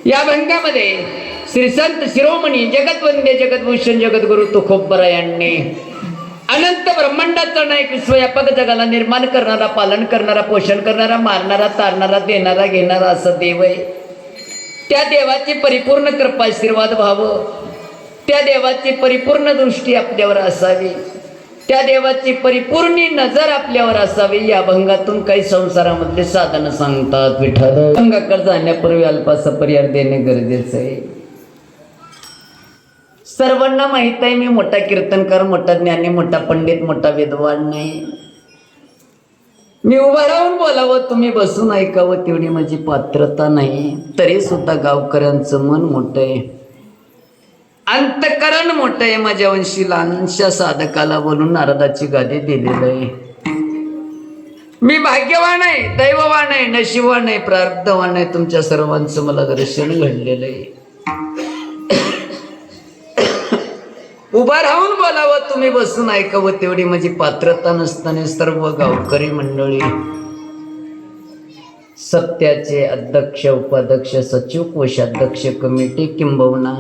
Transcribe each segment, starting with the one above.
या अभंगामध्ये श्री संत शिरोमणी जगतवंद्य जगतभूषण जगद्गुरु तुकोबरा यांनी अनंत ब्रह्मांडाचा नायक विश्वव्यापक जगाला निर्माण करणारा, पालन करणारा, पोषण करणारा, मारणारा, तारणारा, देणारा, घेणारा असा देव आहे. त्या देवाची परिपूर्ण कृपा आशीर्वाद व्हावं, त्या देवाची परिपूर्ण दृष्टी आपल्यावर असावी, त्या देवाची परिपूर्ण नजर आपल्यावर असावी. या अभंगातून काही संसारामधले साधन सांगतात. विठ्ठल अभंगाकडे जाण्यापूर्वी अल्पासा पर्याय देणे गरजेचं आहे. सर्वांना माहित आहे मी मोठा कीर्तनकार, मोठा ज्ञानी, मोठा पंडित, मोठा विद्वान नाही. मी उभा राहून बोलावं, तुम्ही बसून ऐकावं तेवढी माझी पात्रता नाही. तरी सुद्धा गावकऱ्यांचं मन मोठं आहे, अंतकरण मोठं आहे. माझ्या वंशी लहानशा साधकाला बोलून नारदाची गादी दिलेलं आहे. मी भाग्यवान आहे, दैववान आहे, नशिबवान आहे, प्रारब्धवान आहे. तुमच्या सर्वांचं मला दर्शन घडलेलं आहे. उभा राहून बोलावं, तुम्ही बसून ऐकावं तेवढी माझी पात्रता नसताना सर्व गावकरी मंडळी, सत्याचे अध्यक्ष, उपाध्यक्ष, सचिव, कोषाध्यक्ष, कमिटी किंबहुना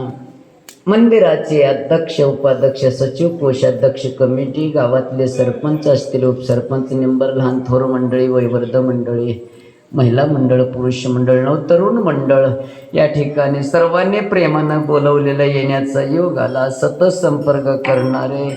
मंदिराचे अध्यक्ष, उपाध्यक्ष, सचिव, कोषाध्यक्ष, कमिटी, गावातले सरपंच असतील, उपसरपंच, निंबर, लहान थोर मंडळी, वयवर्ध मंडळी, महिला मंडळ, पुरुष मंडळ, नवतरुण मंडळ, या ठिकाणी सर्वांनी प्रेमानं बोलवलेला येण्याचा योग आला. सतत संपर्क करणारे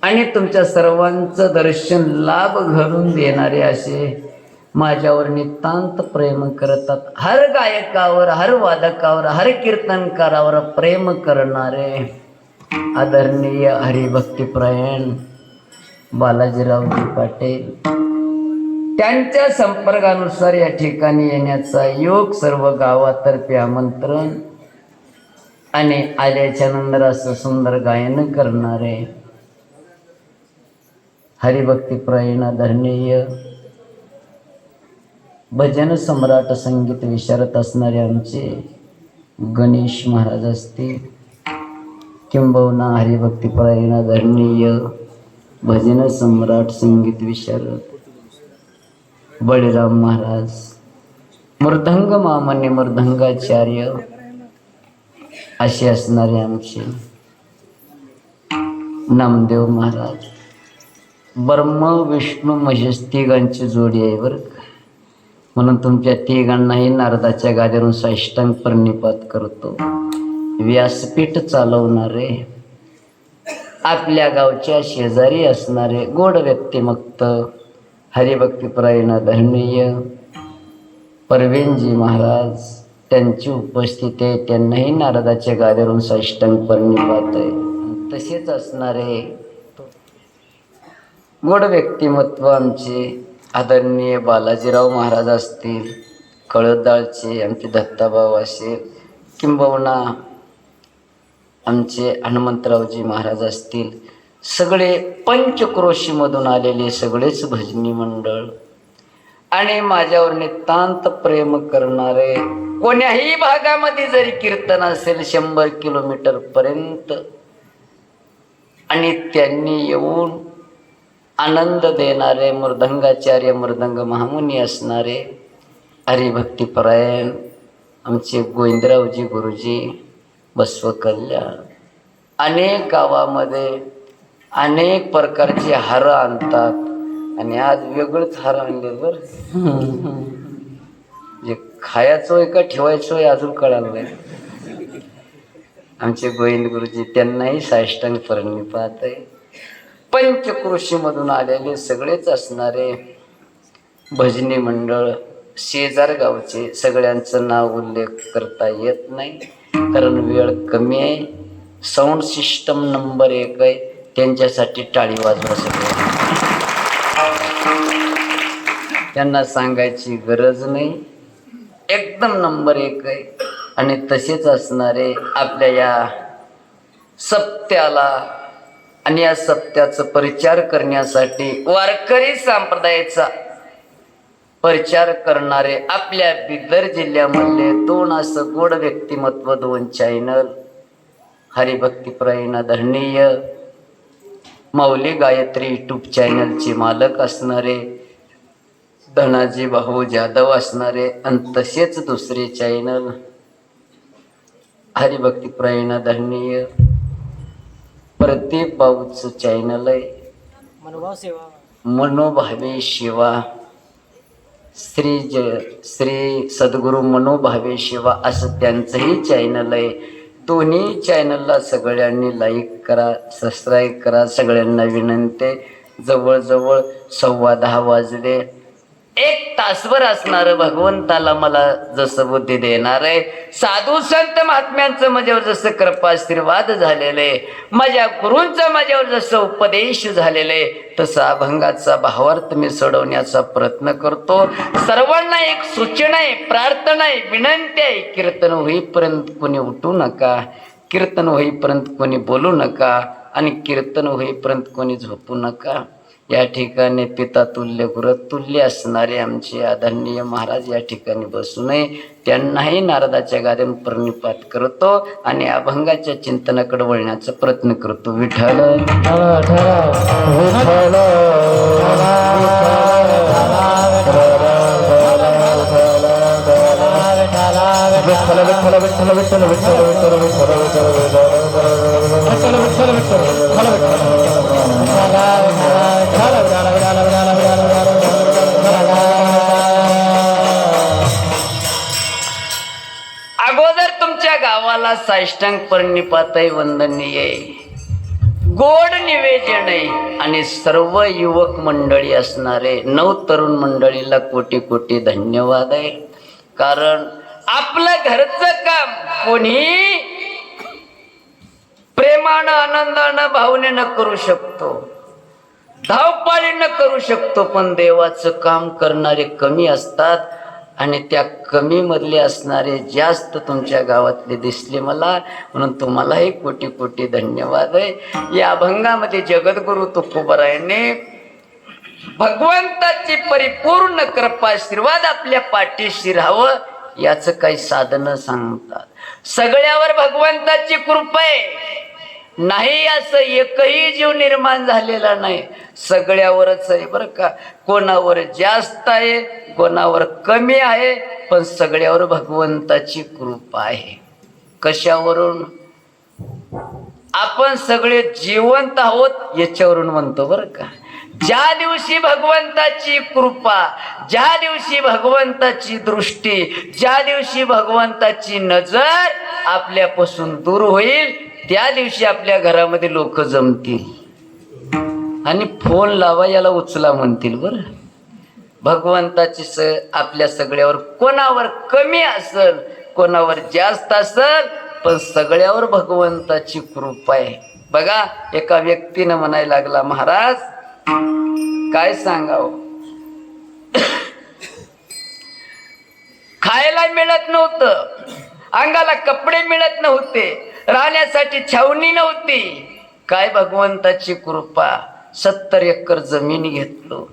आणि तुमच्या सर्वांचं दर्शन लाभ घडून देणारे असे माझ्यावर नितांत प्रेम करतात. हर गायकावर, हर वादकावर, हर कीर्तनकारावर प्रेम करणारे आदरणीय हरिभक्तीपरायण बालाजीरावजी पाटील, त्यांच्या संपर्कानुसार या ठिकाणी येण्याचा योग, सर्व गावातर्फे आमंत्रण आणि आल्याच्या नंतर असं सुंदर गायन करणारे हरिभक्तीपरायण आदरणीय भजन सम्राट, संगीत विशारद असणारे आमचे गणेश महाराज असतील, किंबहुना हरिभक्तीपरायण आदरणीय भजन सम्राट, संगीत विशारद बळीराम महाराज, मृदंग मामान्य मृदंगाचार्य असे असणारे आमचे नामदेव महाराज, ब्रह्म विष्णू महेश तिघांची जोडी आहे बरं का. म्हणून तुमच्या तिघांनाही नारदाच्या गादीवरून साष्टांग प्रणिपात करतो. व्यासपीठ चालवणारे, आपल्या गावच्या शेजारी असणारे गोड व्यक्तिमत्व हरिभक्तीपरायण आदरणीय परवीनजी महाराज, त्यांची उपस्थिती आहे. त्यांनाही नारदाच्या गादीवरून साष्टांग प्रणिपात आहे. तसेच असणारे गोड व्यक्तिमत्व आमचे आदरणीय बालाजीराव महाराज असतील, कळदाळचे आमचे दत्ताभाऊ असेल, किंबहुना आमचे हनुमंतरावजी महाराज असतील, सगळे पंचक्रोशीमधून आलेले सगळेच भजनी मंडळ आणि माझ्यावर नितांत प्रेम करणारे, कोण्याही भागामध्ये जरी कीर्तन असेल 100 किलोमीटर पर्यंत, आणि त्यांनी येऊन आनंद देणारे मृदंगाचार्य, मृदंग महामुनी असणारे हरिभक्तीपरायण आमचे गोविंदरावजी गुरुजी बसवकल्याण, अनेक गावामध्ये अनेक प्रकारचे हार आणतात आणि आज वेगळंच हार आणले बरं. जे खायचो आहे का ठेवायचो आहे अजून कळालं नाही. आमचे गोविंद गुरुजी, त्यांनाही साष्टांग प्रणिपात आहे. पंचक्रोशीमधून आलेले सगळेच असणारे भजनी मंडळ, शेजार गावचे, सगळ्यांचं नाव उल्लेख करता येत नाही कारण वेळ कमी आहे. साऊंड सिस्टम नंबर 1 आहे, त्यांच्यासाठी टाळी वाजवा सगळे. त्यांना सांगायची गरज नाही, एकदम नंबर 1 आहे. आणि तसेच असणारे आपल्या या सप्त्याला आणि या सत्याचा प्रचार करण्यासाठी वारकरी संप्रदायाचा प्रचार करणारे आपल्या बिदर जिल्ह्यामधले 2 असं गोड व्यक्तिमत्व, 2 चॅनल, हरिभक्तीपरायण आदरणीय माऊली गायत्री यूट्यूब चॅनलचे मालक असणारे धनाजी भाऊ जाधव असणारे, आणि तसेच दुसरे चॅनल हरिभक्ती प्रयण धरणीय प्रदीप बाबूचं चॅनल आहे, मनोभावे शिवा, श्री सद्गुरु मनोभावे शिवा असं त्यांचंही चॅनल आहे. दोन्ही चॅनलला सगळ्यांनी लाईक करा, सबस्क्राईब करा. सगळ्यांना विनंती आहे. जवळजवळ 10:15 वाजले. 1 तासभर असणार भगवंताला मला जसं बुद्धी देणार आहे. साधू संत महात्म्यांचं माझ्यावर जसं कृपा आशीर्वाद झालेलं आहे, माझ्या गुरूंचं माझ्यावर जसं उपदेश झालेलं आहे, तसा अभंगाचा भावार्थ मी सोडवण्याचा प्रयत्न करतो. सर्वांना एक सूचना आहे, प्रार्थना आहे, विनंती आहे. कीर्तन होईपर्यंत कोणी उठू नका, कीर्तन होईपर्यंत कोणी बोलू नका आणि कीर्तन होईपर्यंत कोणी झोपू नका. या ठिकाणी पिता तुल्य गुरुतुल्य असणारे आमचे आदरणीय महाराज या ठिकाणी बसू नये. त्यांनाही नारदाच्या गाद्यान प्रणिपात करतो आणि अभंगाच्या चिंतनाकडे वळण्याचा प्रयत्न करतो. विठ्ठल अगोदर तुमच्या गावाला साष्टांग प्रणिपातही वंदनीय आहे, गोड निवेदन आहे आणि सर्व युवक मंडळी असणारे 9 तरुण मंडळीला कोटी कोटी धन्यवाद आहे. कारण आपलं घरचं काम कोणी प्रेमानं, आनंदानं, भावनेनं करू शकतो, धावपाळीनं करू शकतो, पण देवाचं काम करणारे कमी असतात आणि त्या कमी मधले असणारे जास्त तुमच्या गावातले दिसले मला, म्हणून तुम्हालाही कोटी कोटी धन्यवाद आहे. या अभंगामध्ये जगद्गुरु तुकोबरायाने भगवंताची परिपूर्ण कृपा आशीर्वाद आपल्या पाठीशी राहावं याचं काही साधनं सांगतात. सगळ्यावर भगवंताची कृपा आहे, नाही असं एकही जीव निर्माण झालेला नाही, सगळ्यावरच आहे बरं का. कोणावर जास्त आहे, कोणावर कमी आहे, पण सगळ्यावर भगवंताची कृपा आहे. कशावरून? आपण सगळे जिवंत आहोत याच्यावरून म्हणतो बरं का. ज्या दिवशी भगवंताची कृपा, ज्या दिवशी भगवंताची दृष्टी, ज्या दिवशी भगवंताची नजर आपल्यापासून दूर होईल, त्या दिवशी आपल्या घरामध्ये लोक जमतील आणि फोन लावा याला उचला म्हणतील बरं. भगवंताची आपल्या सगळ्यावर, कोणावर कमी असेल, कोणावर जास्त असेल, पण सगळ्यावर भगवंताची कृपा आहे. बघा, एका व्यक्तीनं म्हणायला लागला, महाराज काय सांगावं, खायला मिळत नव्हतं, अंगाला कपडे मिळत नव्हते, राहण्यासाठी छावणी नव्हती. काय भगवंताची कृपा, 70 एकर जमीन घेतलो,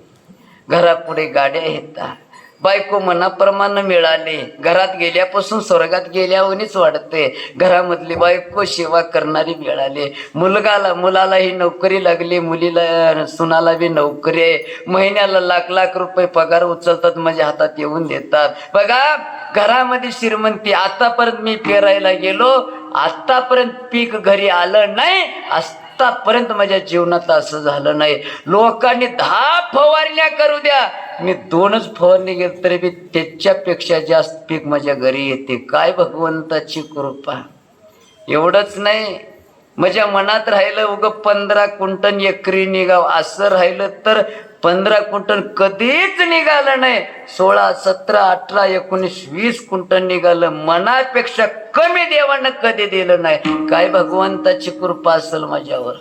घरापुढे गाड्या येतात, बायको मनाप्रमाणे मिळाली, घरात गेल्यापासून स्वर्गात गेल्यावरच वाढते, घरामधली बायको सेवा करणारी मिळाली, मुलालाही नोकरी लागली, मुलीला सुनाला बी नोकरी आहे, महिन्याला लाख लाख रुपये पगार उचलतात, माझ्या हातात येऊन देतात. बघा, घरामध्ये श्रीमंती. आतापर्यंत मी पेरायला गेलो, आतापर्यंत पीक घरी आलं नाही, आतापर्यंत माझ्या जीवनात असं झालं नाही. लोकांनी 10 फवारण्या करू द्या, मी 2च फवारणी गेल तरी बी त्याच्यापेक्षा जास्त पीक माझ्या घरी येते. काय भगवंताची कृपा. एवढंच नाही, माझ्या मनात राहिलं उगं 15 क्विंटल एकरी निघाव, असं राहिलं तर 15 क्विंटल कधीच निघालं नाही. 16, 17, 18, 19, 20 क्विंटल निघालं. मनापेक्षा कमी देवानं कधी दिलं नाही. काय भगवंताची कृपा असेल माझ्यावर.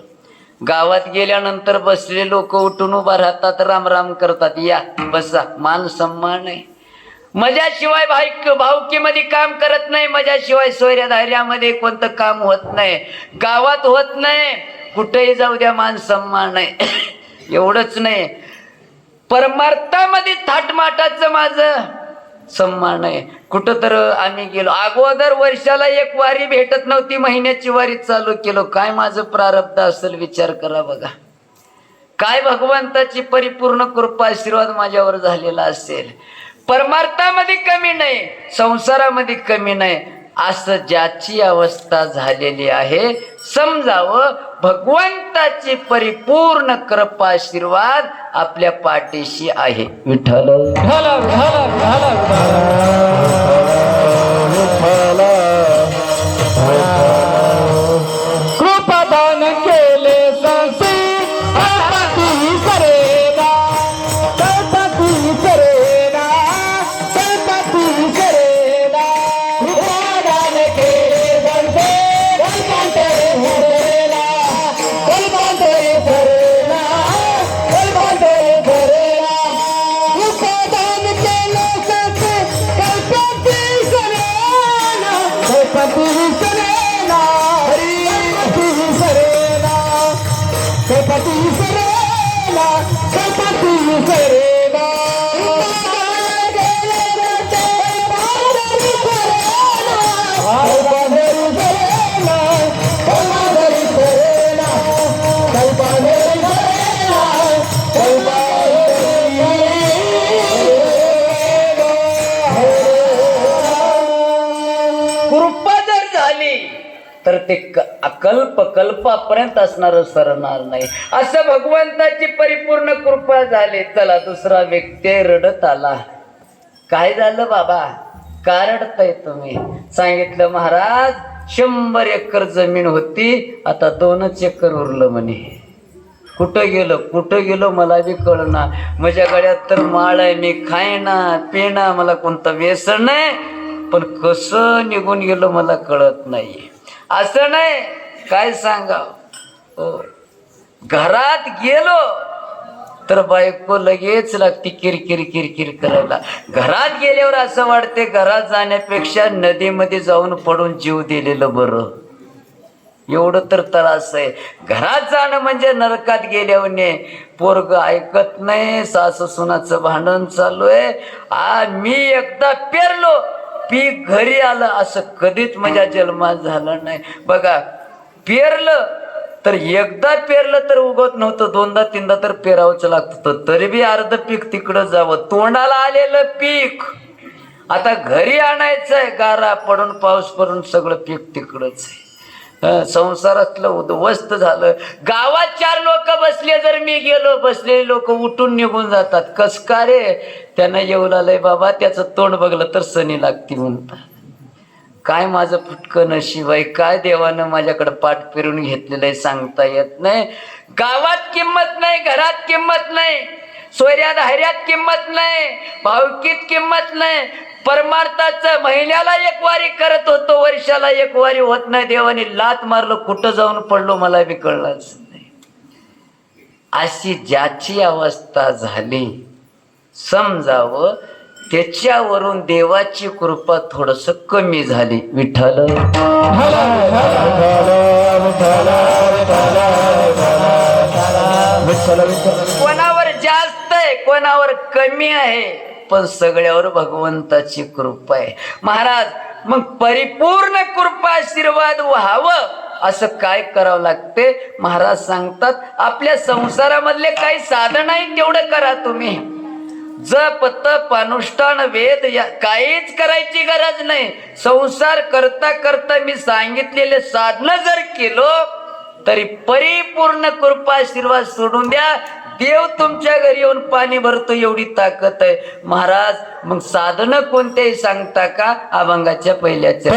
गावात गेल्यानंतर बसले लोक उठून उभा राहतात, राम राम करतात, या बसा, मान सन्मान आहे. माझ्याशिवाय भावकीमध्ये काम करत नाही, माझ्याशिवाय सोयऱ्या धार्यामध्ये कोणतं काम होत नाही, गावात होत नाही, कुठेही जाऊ द्या मान सन्मान आहे. एवढंच नाही, परमार्थामध्ये थाटमाटाचं माझं सन्मान आहे. कुठं तर आम्ही गेलो, अगोदर वर्षाला 1 वारी भेटत नव्हती, महिन्याची वारी चालू केलो. काय माझं प्रारब्ध असेल विचार करा बघा. काय भगवंताची परिपूर्ण कृपा आशीर्वाद माझ्यावर झालेला असेल. परमार्थामध्ये कमी नाही, संसारामध्ये कमी नाही, असं ज्याची अवस्था झालेली आहे समजावं भगवंताची परिपूर्ण कृपा आशीर्वाद आपल्या पाठीशी आहे. विठ्ठल कृपादान केले संसी गणपती करेना गणपती करेना गणपती करेना कृपादान केले संसी गणपती करेना गणपती करेना गणपती करेना कृपादान केले संसी गणपती करेना गणपती करेना गणपती करेना गणपती करेना कृपा जर झाली तर ते अकल्प कल्पापर्यंत असणार सरणार नाही. असं भगवंताची परिपूर्ण कृपा झाली. चला दुसरा व्यक्ती रडत आला. काय झालं बाबा, का रडताय तुम्ही? सांगितलं महाराज 100 एकर जमीन होती, आता 2च एकर उरलं म्हणे. कुठं गेलो मला बी कळना. माझ्या गळ्यात तर माळ आहे, मी खायना पिना, मला कोणतं व्यसन नाही, पण कसं निघून गेलो मला कळत नाही. असं नाही काय सांगा. घरात गेलो तर बायको लगेच लागते किरकिर किरकिर करायला. घरात गेल्यावर असं वाटते घरात जाण्यापेक्षा नदीमध्ये जाऊन पडून जीव दिलेलं बरं. एवढं तर त्रास आहे. घरात जाणं म्हणजे नरकात गेल्यावर पोरग ऐकत नाही, सासू सुनाचं भांडण चालू आहे. मी एकदा पेरलो पीक घरी आलं असं कधीच माझ्या जन्मात झालं नाही. बघा पेरलं तर एकदा पेरलं तर उगत नव्हतं, 2दा 3दा तर पेरावंच लागतं, तरी बी अर्ध पीक तिकडं जावं. तोंडाला आलेलं पीक आता घरी आणायचंय, गारा पडून पाऊस पडून सगळं पीक तिकडंच आहे. संसारातलं उद्ध्वस्त झालं. गावात 4 लोक बसले, जर मी गेलो बसलेले लोक उठून निघून जातात. कस का रे, त्यांना येऊ लागलंय बाबा, त्याचं तोंड बघलं तर सनी लागती म्हणतात. काय माझं फुटकं नशीब आहे, काय देवानं माझ्याकडे पाठ फिरून घेतलेलं आहे सांगता येत नाही. गावात किंमत नाही, घरात किंमत नाही, सोयऱ्यात हैऱ्यात किंमत नाही, भावकीत किंमत नाही. परमार्थाचं महिन्याला 1 वारी करत होतो, वर्षाला 1 वारी होत नाही. देवाने लात मारलं, कुठं जाऊन पडलो मला बी कळलंच नाही. अशी ज्याची अवस्था झाली समजावं त्याच्यावरून देवाची कृपा थोडस कमी झाली. विठ्ठल कोणावर जास्त आहे कोणावर कमी आहे, पण सगळ्यावर भगवंताची कृपा आहे. महाराज मग परिपूर्ण कृपा आशीर्वाद व्हावं असं काय करावं लागते? महाराज सांगतात आपल्या संसारामधले काही साधन आहे तेवढं करा तुम्ही. जप तप अनुष्ठान वेद काहीच करायची गरज नाही. संसार करता करता मी सांगितलेले साधन जर केलो तरी परिपूर्ण कृपा आशीर्वाद सोडून द्या. देव तुमच्या घरी येऊन पाणी भरतो एवढी ताकद आहे. महाराज मग साधन कोणतेही सांगता का? अभंगाच्या पहिल्याच्या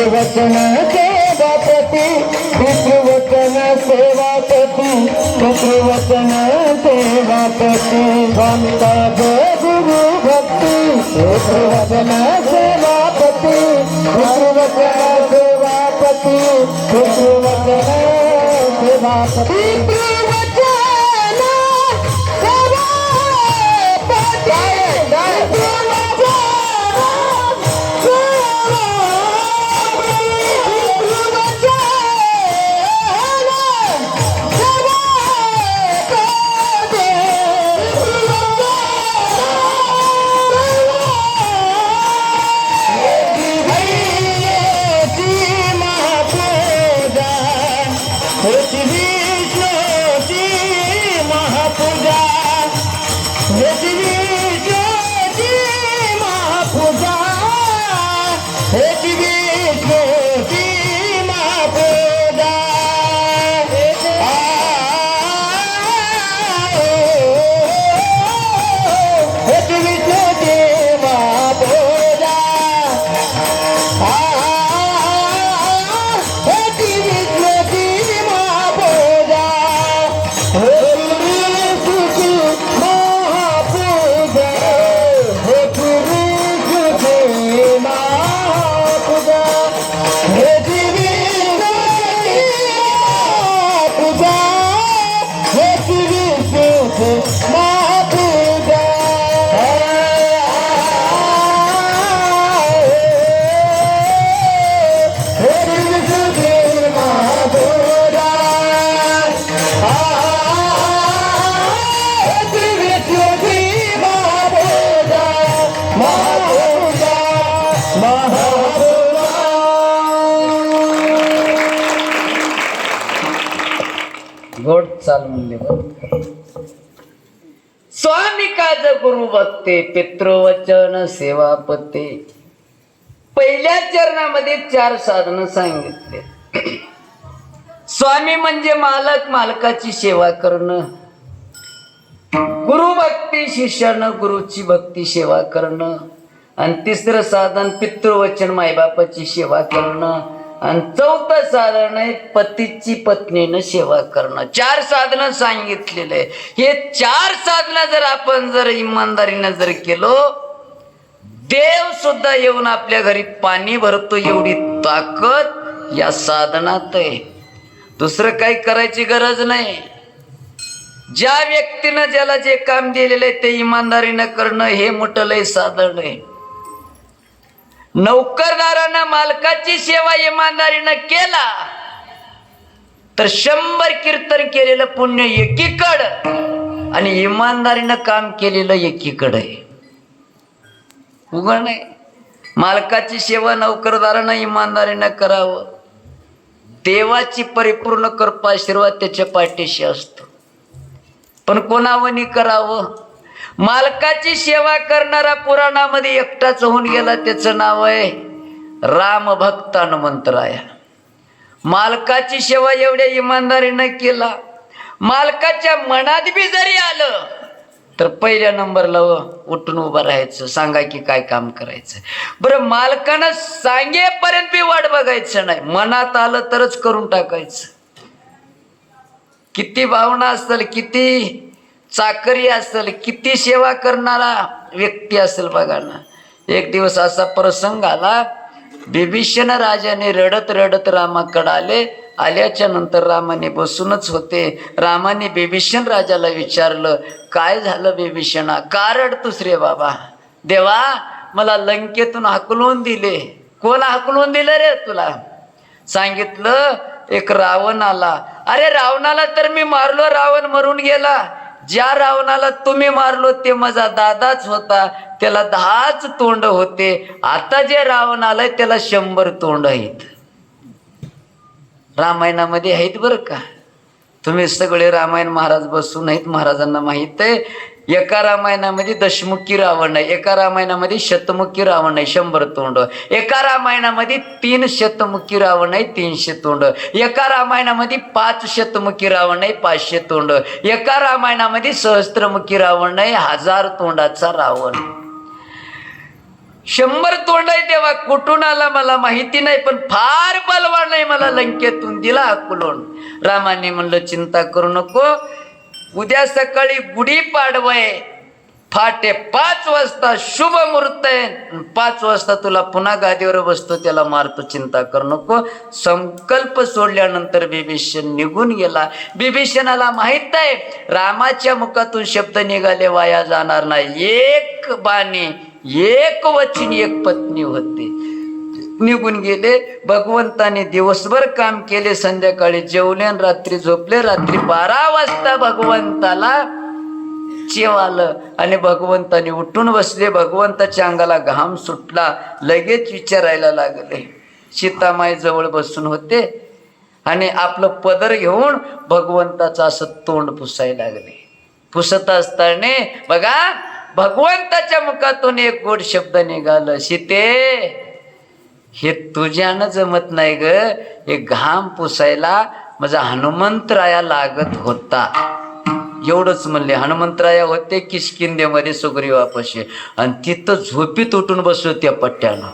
पितृवचन सेवापती पितृवचन सेवापती पितृवचन सेवापती स्वामिका गुरु भक्ती पितृवचन सेवापती पितृवचन सेवापती पितृवचन सेवापती गोड चाल म्हणले बघ. स्वामी काज गुरु भक्ते पितृवचन सेवापते. पहिल्या चरणामध्ये 4 साधन सांगितले. स्वामी म्हणजे मालक, मालकाची सेवा करणं. गुरु भक्ती, शिष्यानं गुरुची भक्ती सेवा करणं. आणि 3रं साधन पितृवचन, मायबापाची सेवा करणं. आणि 4थं साधन आहे पतीची पत्नीनं सेवा करणं. 4 साधनं सांगितलेले. हे 4 साधनं जर आपण जर इमानदारीनं जर केलो, देव सुद्धा येऊन आपल्या घरी पाणी भरतो एवढी ताकद या साधनात आहे. दुसरं काही करायची गरज नाही. ज्या व्यक्तीनं ज्याला जे काम दिलेलं आहे ते इमानदारीनं करणं हे मोठं लय साधन आहे. नौकरदारानं मालकाची सेवा इमानदारीनं केला तर 100 कीर्तन केलेलं पुण्य एकीकडं आणि इमानदारीनं काम केलेलं एकीकडं आहे. उघड नाही. मालकाची सेवा नौकरदारानं इमानदारीनं करावं. देवाची परिपूर्ण कृपा आशीर्वाद त्याच्या पाठीशी असतो. पण कोणावनी करावं? मालकाची सेवा करणारा पुराणामध्ये एकटाच होऊन गेला. त्याचं नाव आहे रामभक्त हनुमंतराया. मालकाची सेवा एवढ्या इमानदारीनं केला. मालकाच्या मनात बी जरी आलं तर पहिल्या नंबरला उठून उभं राहायचं. सांगा की काय काम करायचं. बरं, मालकानं सांगेपर्यंत बी वाट बघायचं नाही. मनात आलं तरच करून टाकायचं. किती भावना असेल, किती चाकरी असेल, किती सेवा करणारा व्यक्ती असेल बघा ना. एक दिवस असा प्रसंग आला. बिभीषण राजाने रडत रडत रामाकडे आले. आल्याच्या नंतर रामाने बसूनच होते. रामाने बिभीषण राजाला विचारलं, काय झालं बिभीषणा, का रडतोस रे बाबा? देवा, मला लंकेतून हाकलून दिले. कोण हाकलून दिलं रे तुला? सांगितलं, एक रावण आला. अरे रावणाला तर मी मारलो, रावण मरून गेला. ज्या रावणाला तुम्ही मारलो ते माझा दादाच होता, त्याला 10च तोंड होते. आता जे रावण आलाय त्याला 100 तोंड आहेत. रामायणामध्ये आहेत बरं का. तुम्ही सगळे रामायण महाराज बसून आहेत, महाराजांना माहित आहे. एका रामायणामध्ये दशमुखी रावण आहे, एका रामायणामध्ये शतमुखी रावण आहे 100 तोंड, एका रामायणामध्ये 3 शतमुखी रावण आहे 300 तोंड, एका रामायणामध्ये 5 शतमुखी रावण आहे 500 तोंड, एका रामायणामध्ये सहस्त्रमुखी रावण आहे 1000 तोंडाचा रावण. 100 तोंड आहे तेव्हा कुठून आला मला माहिती नाही, पण फार बलवान आहे, मला लंकेतून दिला हाकलून. रामाने म्हणलं चिंता करू नको, उद्या सकाळी गुढीपाडवा आहे, फाटे 5 वाजता शुभ मुहूर्त आहे, 5 वाजता तुला पुन्हा गादीवर बसतो, त्याला मारतो, चिंता करू नको. संकल्प सोडल्यानंतर बिभीषण निघून गेला. बिभीषणाला माहित आहे रामाच्या मुखातून शब्द निघाले वाया जाणार नाही. एक बाणी, एक वचन, एक पत्नी होते. निघून गेले. भगवंताने दिवसभर काम केले, संध्याकाळी जेवले आणि रात्री झोपले. रात्री 12 वाजता भगवंताला चिव आलं आणि भगवंताने उठून बसले. भगवंताच्या अंगाला घाम सुटला. लगेच विचारायला लागले. सीतामाई जवळ बसून होते आणि आपलं पदर घेऊन भगवंताचं असं तोंड पुसायला लागले. पुसत असताना बघा भगवंताच्या मुखातून एक गोड शब्द निघालं, सीते हे तुझ्यानं जमत नाही ग, हे घाम पुसायला माझा हनुमंतराया लागत होता. एवढंच म्हणले. हनुमंतराया होते किष्किंधेमध्ये सुग्रीवापाशी आणि तिथं झोपीत उठून बसलो त्या पट्ट्यानं.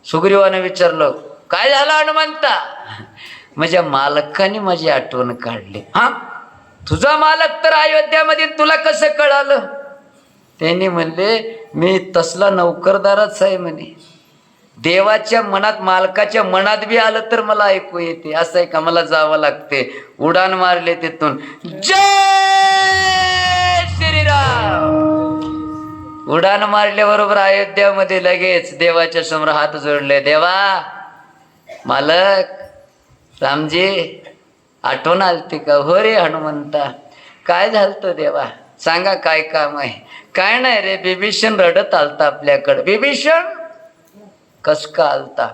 सुग्रीवाने विचारलं काय झालं हनुमंता? माझ्या मालकाने माझी आठवण काढली. हा, तुझा मालक तर अयोध्यामध्ये, तुला कसं कळालं? त्यांनी म्हणले मी तसला नौकरदारच आहे म्हणे. देवाच्या मनात, मालकाच्या मनात बी आलं तर मला ऐकू येते. असं आहे का? मला जावं लागते. उडान मारले तिथून. जय श्रीराम. उडान मारल्याबरोबर अयोध्यामध्ये लगेच देवाच्या समोर हात जोडले. देवा, मालक, रामजी आठवण आलती का? हो रे हनुमंता, काय झालतं देवा, सांगा काय काम आहे? काय नाही रे, बिभीषण रडत आलता आपल्याकडं. बिभीषण कस का आलता?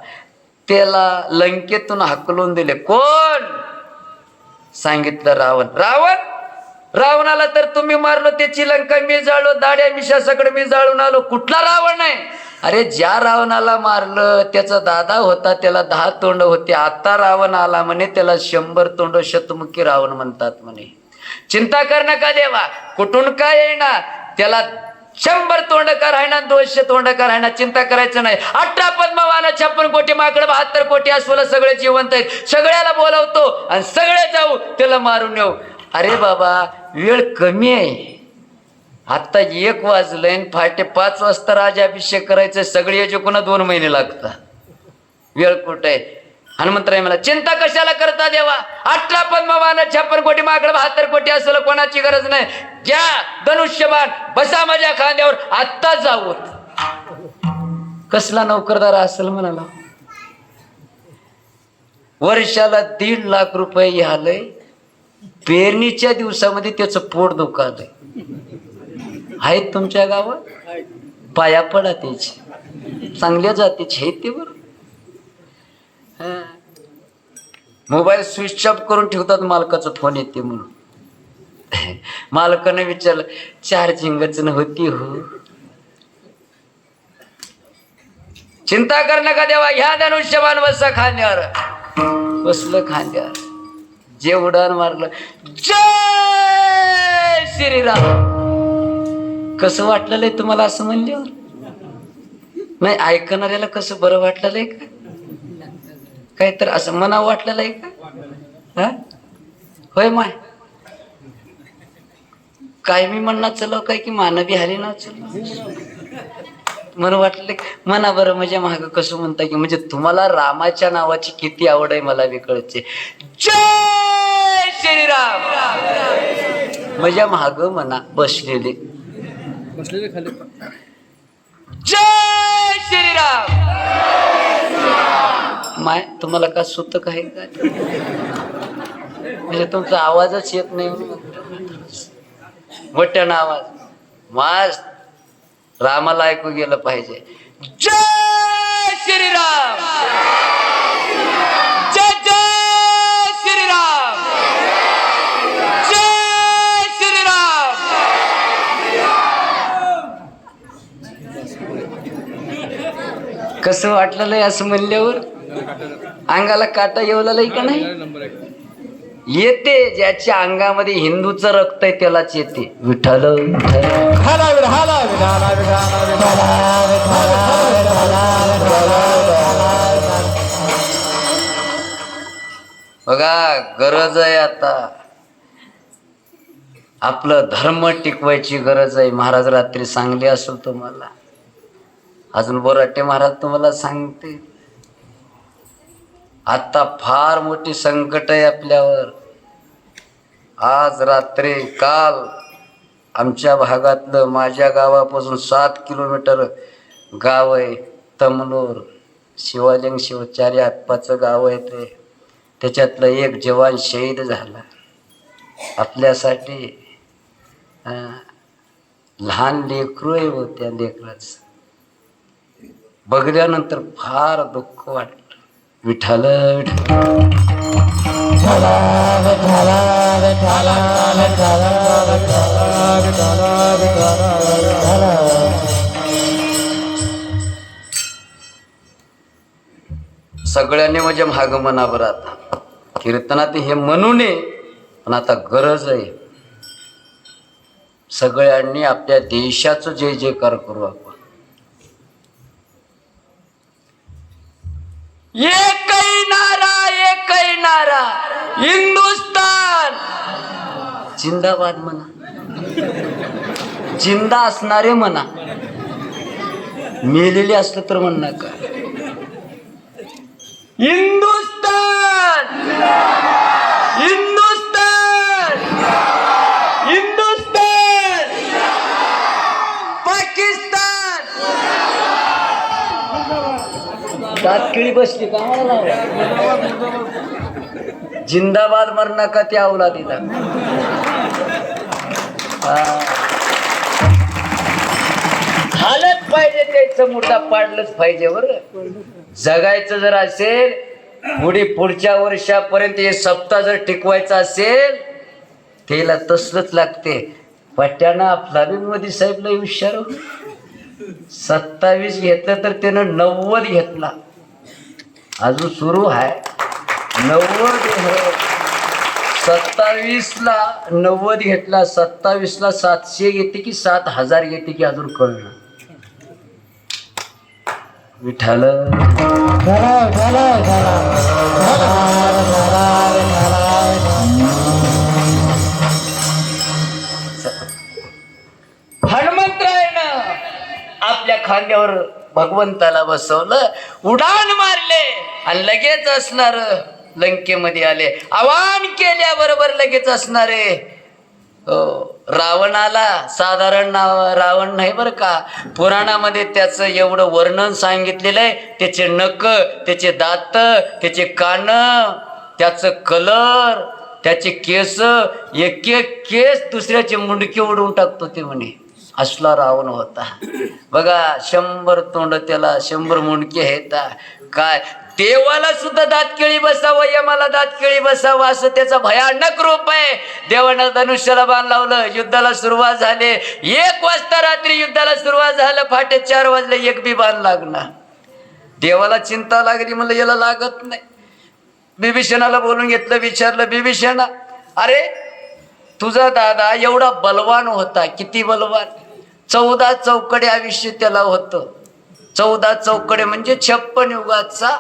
त्याला लंकेतून हाकलून दिले. कोण? सांगितलं रावण. रावणाला तर तुम्ही मारलो, त्याची लंका मी जाळलो, दाड्या मिशा सगळं मी जाळून आलो. कुठला रावण आहे? अरे ज्या रावणाला मारलं त्याचा दादा होता, त्याला 10 तोंड होते. आता रावण आला म्हणे, त्याला 100 तोंड, शतमुखी रावण म्हणतात म्हणे. चिंता कर नका देवा, कुठून काय येईना, त्याला 100 तोंड करायना, 200 तोंड करायना, चिंता करायचं नाही. 18 पद्मवान, 56 कोटी माकड, 72 कोटी अस्वल, सगळे जिवंत आहेत. सगळ्याला बोलवतो आणि सगळे जाऊ त्याला मारून येऊ. अरे बाबा, वेळ कमी आहे. आता 1 वाजलंय, फाटे 5 वाजता राजाभिषेक करायचं. सगळी याचे कोणा 2 महिने लागतात. वेळ कुठे आहे? हनुमंतराय मला चिंता कशाला करता देवा? 18 पद्मवान, 56 कोटी माकड, 72 कोटी असलं, कोणाची गरज नाही. घ्या धनुष्यबाण, बसा माझ्या खांद्यावर, आत्ता जाऊत. कसला नोकरदार असेल म्हणाला. वर्षाला 1.5 लाख रुपये आलंय. पेरणीच्या दिवसामध्ये त्याचं पोट दुखालंय. आहेत तुमच्या गावात? पाया पडा त्याची, चांगल्या जातीचे आहेत ते. बरं, मोबाईल स्विच ऑफ करून ठेवतात, मालकाचा फोन येते म्हणून. मालकाने विचारलं चार्जिंगच नव्हती हो. चिंता कर नका देवा, ह्या धनुष्यबाण, बसा खांद्यावर. बसलं खांद्यावर. जे उडान मारलं, जय श्रीराम. कसं वाटलेलं आहे तुम्हाला असं म्हणल्यावर? नाही, ऐकणाऱ्याला कसं बरं वाटलेलं आहे का? काय तर असं मनावर वाटलेलं आहे का? हा, होय माय. काय मी म्हणणार चलो काय की मानवी हरी ना चलो मन वाटलं मना. बरं माझ्या मागं कसं म्हणता की म्हणजे तुम्हाला रामाच्या नावाची किती आवड आहे मला बी कळते. जय श्रीराम. माझ्या मागं मना बसलेले खाली. जय श्रीराम. माय तुम्हाला का सुत काय का म्हणजे तुमचा आवाजच येत नाही. मोठ्यानं आवाज, मस्त रामाला ऐकू गेलं पाहिजे. जय श्रीराम. जय जय श्रीराम. जय श्रीराम. कसं वाटलेलं आहे असं म्हणल्यावर? अंगाला काटा येऊ लागलाय का नाही? येते ज्याच्या अंगामध्ये हिंदूचं रक्त आहे त्यालाच येते. विठ्ठल विठ्ठल. बघा गरज आहे आता आपलं धर्म टिकवायची गरज आहे. महाराज रात्री सांगले असेल तुम्हाला, अजून बोराटे महाराज तुम्हाला सांगते. आता फार मोठी संकट आहे आपल्यावर. आज रात्री काल आमच्या भागातलं माझ्या गावापासून 7 किलोमीटर गाव आहे तमनूर. शिवालिंग शिवचार्य आप्पाचं गाव आहे ते. त्याच्यातलं एक जवान शहीद झाला आपल्यासाठी. लहान लेकरू आहे व त्या लेकराचं बघल्यानंतर फार दुःख वाटलं. विठ्ठल सगळ्यांनी म्हणजे माग म्हणा बरं. आता कीर्तनात हे म्हणू नये पण आता गरज आहे. सगळ्यांनी आपल्या देशाचं जय जयकार करू आपण. एकही नारा हिंदुस्तान जिंदाबाद म्हणा. जिंदा असणारे म्हणा, मेलेले असलं तर म्हण नका. हिंदुस्तान हिंदुस्तान हिंदुस्तान पाकिस्तान. दातकिळी बसली का मला जिंदाबाद मर नका त्या अवलादीला. हालत पाहिजे त्याचं मोठा पाडलंच पाहिजे बरं. जगायचं जर असेल पुढच्या वर्षापर्यंत हे सप्ताह जर टिकवायचा असेल त्याला तसलंच लागते. पट्ट्यानं अफलाबीन मोदी साहेब लय हुशार. 27 घेतलं तर त्यानं 90 घेतला. अजून सुरू आहे 90. 27ला 90 घेतला. 27ला 700 येते की 7000 येते की अजून कळलं. विठ्ठल हनुमंतरायनं आपल्या खांद्यावर भगवंताला बसवलं, उडान मारले आणि लगेच असणार लंकेमध्ये आले. आवाहन केल्याबरोबर लगेच असणारे रावणाला. साधारण नाव रावण नाही बरं का, पुराणामध्ये त्याचं एवढं वर्णन सांगितलेलं आहे. त्याचे नख, त्याचे दात, त्याचे कान, त्याचं कलर, त्याचे केस, एक एक केस दुसऱ्याचे मुंडके उडवून टाकतो ते म्हणे. असला रावण होता बघा. 100 तोंड त्याला, 100 मुंडके आहेत. काय देवाला सुद्धा दातकेळी बसावं, यमाला दातकेळी बसावं असं त्याचा भयानक रूप आहे. देवानं धनुष्याला बाण लावलं, युद्धाला सुरुवात झाली. 1 वाजता रात्री युद्धाला सुरुवात झालं, पहाटे 4 वाजले, एक बी बाण लागला. देवाला चिंता लागली, म्हणलं याला लागत नाही. बिभीषणाला बोलून घेतलं, विचारलं, बिभीषणा अरे तुझा दादा एवढा बलवान होता. किती बलवान? 14 चौकडे आयुष्य त्याला होतं. 14 चौकडे म्हणजे 56 युगाचा,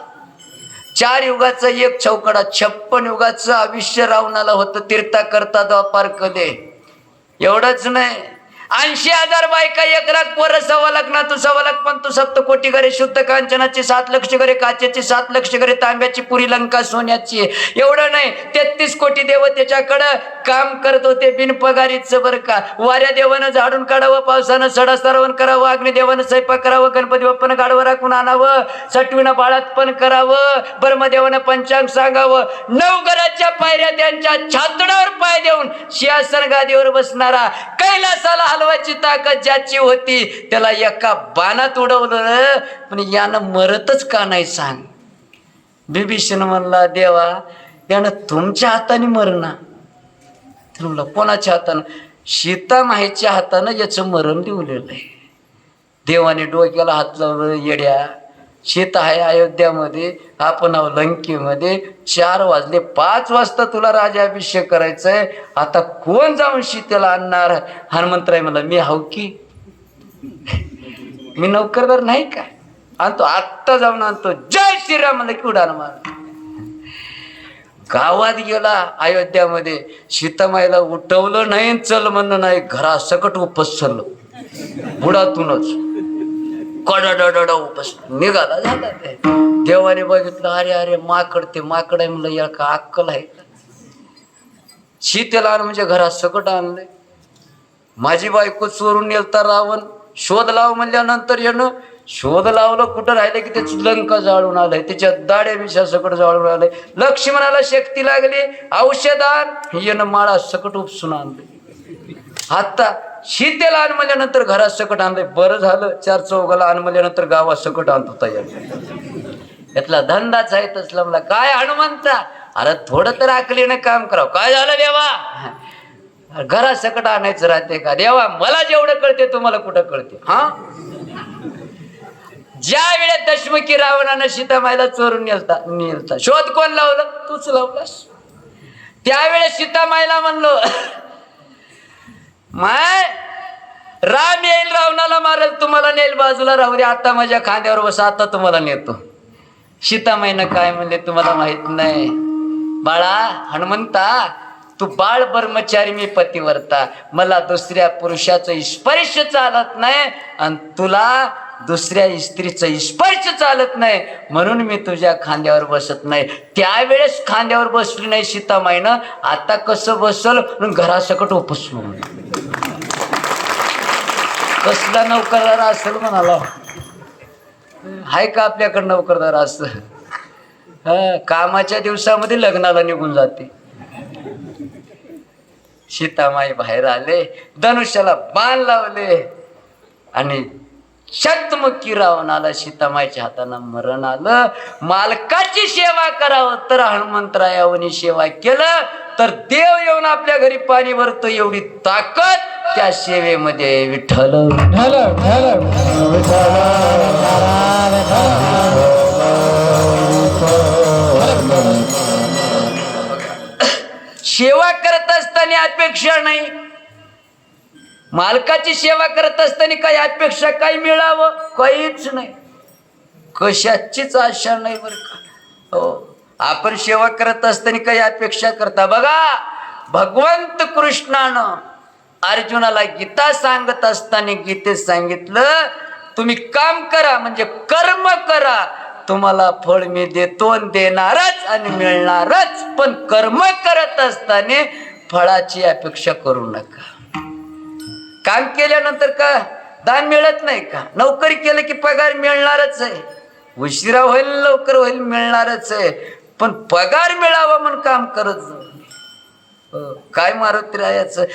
4 युगाचा एक चौकडा. 56 युगाचं आयुष्य रावणाला होतं. तीर्था करता द्वापार कदे. एवढंच नाही, 80,000 बायका, 1 लाख पोरं, 1.25 लाख नातू, 1.25 लाख पंतू, 7 कोटी घरे, शुद्ध कांचनाची, 7 लक्ष घरे काचेची, 7 लक्ष घरे तांब्याची, पुरी लंका सोन्याची. एवढं नाही, 33 कोटी देव त्याच्याकडं काम करत होते बिनपगारीचं बरं का. वाऱ्या देवानं झाडून काढावं, पावसानं सडा सरवण करावं, अग्निदेवानं स्वयंपाक करावं, गणपती बाप्पानं गाडवं राखून आणावं, सटवीनं बाळात पण करावं, ब्रह्मदेवानं पंचांग सांगावं. 9 घराच्या पायऱ्या त्यांच्या छातडावर पाय देऊन सिंहासन गादीवर बसणारा, कैलासाला हलवायची ताकद ज्याची होती त्याला एका बाणात उडवलं. पण यानं मरतच का नाही सांग. बिभीषण म्हणला, देवा यानं तुमच्या हाताने मरणा. म्हणलं कोणाच्या हातानं? सीता माहीच्या हातानं याचं मरण लिवलेलं आहे. देवाने डोक्याला हात लावलं, येड्या शीत आहे अयोध्यामध्ये, आपण आहो लंकेमध्ये. 4 वाजले, 5 वाजता तुला राज्याभिषेक करायचंय. आता कोण जाऊन सीतेला आणणार? हनुमंतराय मला, मी हाव की, मी नोकरदार नाही का? आणतो, आत्ता जाऊन आणतो. जय श्रीराम म्हणलं की उडान मार. गावात गेला अयोध्यामध्ये, सीतामाईला उठवलं नाही, चल म्हणणं नाही, घरासकट उपसरलं बुडातूनच. कडडड उपस निघाला झाला. ते देवाने बघितलं, अरे अरे माकड, ते माकड आहे म्हणलं, या का अक्कल आहे का? सीतेला आण म्हणजे घरासकट आणलंय. माझी बायको चोरून नेलता रावण, शोध लाव म्हणल्यानंतर यानं शोध लावलं, कुठं राहिलं की त्याची लंका जाळून आलंय, त्याच्या दाड्या मिशा सकट जाळून आलंय. लक्ष्मणाला शक्ती लागली, औषधान यानं माळा सकट उपसून आणलंय. आता सीतेला आण म्हणल्यानंतर घरात सकट आणलंय. बरं झालं 4 चौघाला आण म्हणल्यानंतर गावात सकट आणतो तयार. यातला धंदाच आहे तसला. मला काय हनुमंता, अरे थोडं तर आकलीनं काम करावं. काय झालं देवा? घरात सकट आणायचं राहते का देवा? मला जेवढं कळते तुम्हाला कुठं कळते? हा, ज्या वेळेत दशमुखी रावणानं सीतामाईला चोरून नेलता, शोध कोण लावलं? तूच लावलास. त्यावेळेस सीतामाईला म्हणलो, माय राम येईल रावणाला मारेल, तुम्हाला नेल बाजूला राहू दे, आता माझ्या खांद्यावर बसा, आता तुम्हाला नेतो. सीतामाईनं काय म्हणले तुम्हाला माहित नाही? बाळा हनुमंता, तू बाळ ब्रह्मचारी, मी पतिवर्ता, मला दुसऱ्या पुरुषाचा स्पर्श चालत नाही आणि तुला दुसऱ्या स्त्रीचं स्पर्श चालत नाही, म्हणून मी तुझ्या खांद्यावर बसत नाही. त्यावेळेस खांद्यावर बसली नाही सीतामाईनं, आता कसं बसल? घरासकट उपसलो. कसला नोकरदार असेल म्हणाला? हाय का आपल्याकडं नोकरदार असं? कामाच्या दिवसामध्ये लग्नाला निघून जाते. सीतामाई बाहेर आले, धनुष्याला बाण लावले आणि शतमुखी रावणाला सीतामाईच्या हातानं मरण आलं. मालकाची सेवा करावं तर हनुमंतरायावनी सेवा केलं तर देव येऊन आपल्या घरी पाणी भरतो, एवढी ताकद त्या सेवेमध्ये. विठ्ठल सेवा करत असताना अपेक्षा नाही, मालकाची सेवा करत असताना काही अपेक्षा, काही मिळावं काहीच नाही, कशाचीच आशा नाही बरं का. हो, आपण सेवा करत असताना काही अपेक्षा करता. बघा भगवंत कृष्णानं अर्जुनाला गीता सांगत असताना गीतेत सांगितलं, तुम्ही काम करा म्हणजे कर्म करा, तुम्हाला फळ मी देतो आणि देणारच आणि मिळणारच, पण कर्म करत असताना फळाची अपेक्षा करू नका. काम केल्यानंतर का दान मिळत नाही का? नोकरी केलं की पगार मिळणारच आहे, उशिरा होईल लवकर होईल मिळणारच आहे, पण पगार मिळावा म्हणून काम करत जाऊ. काय मारुती रायाचं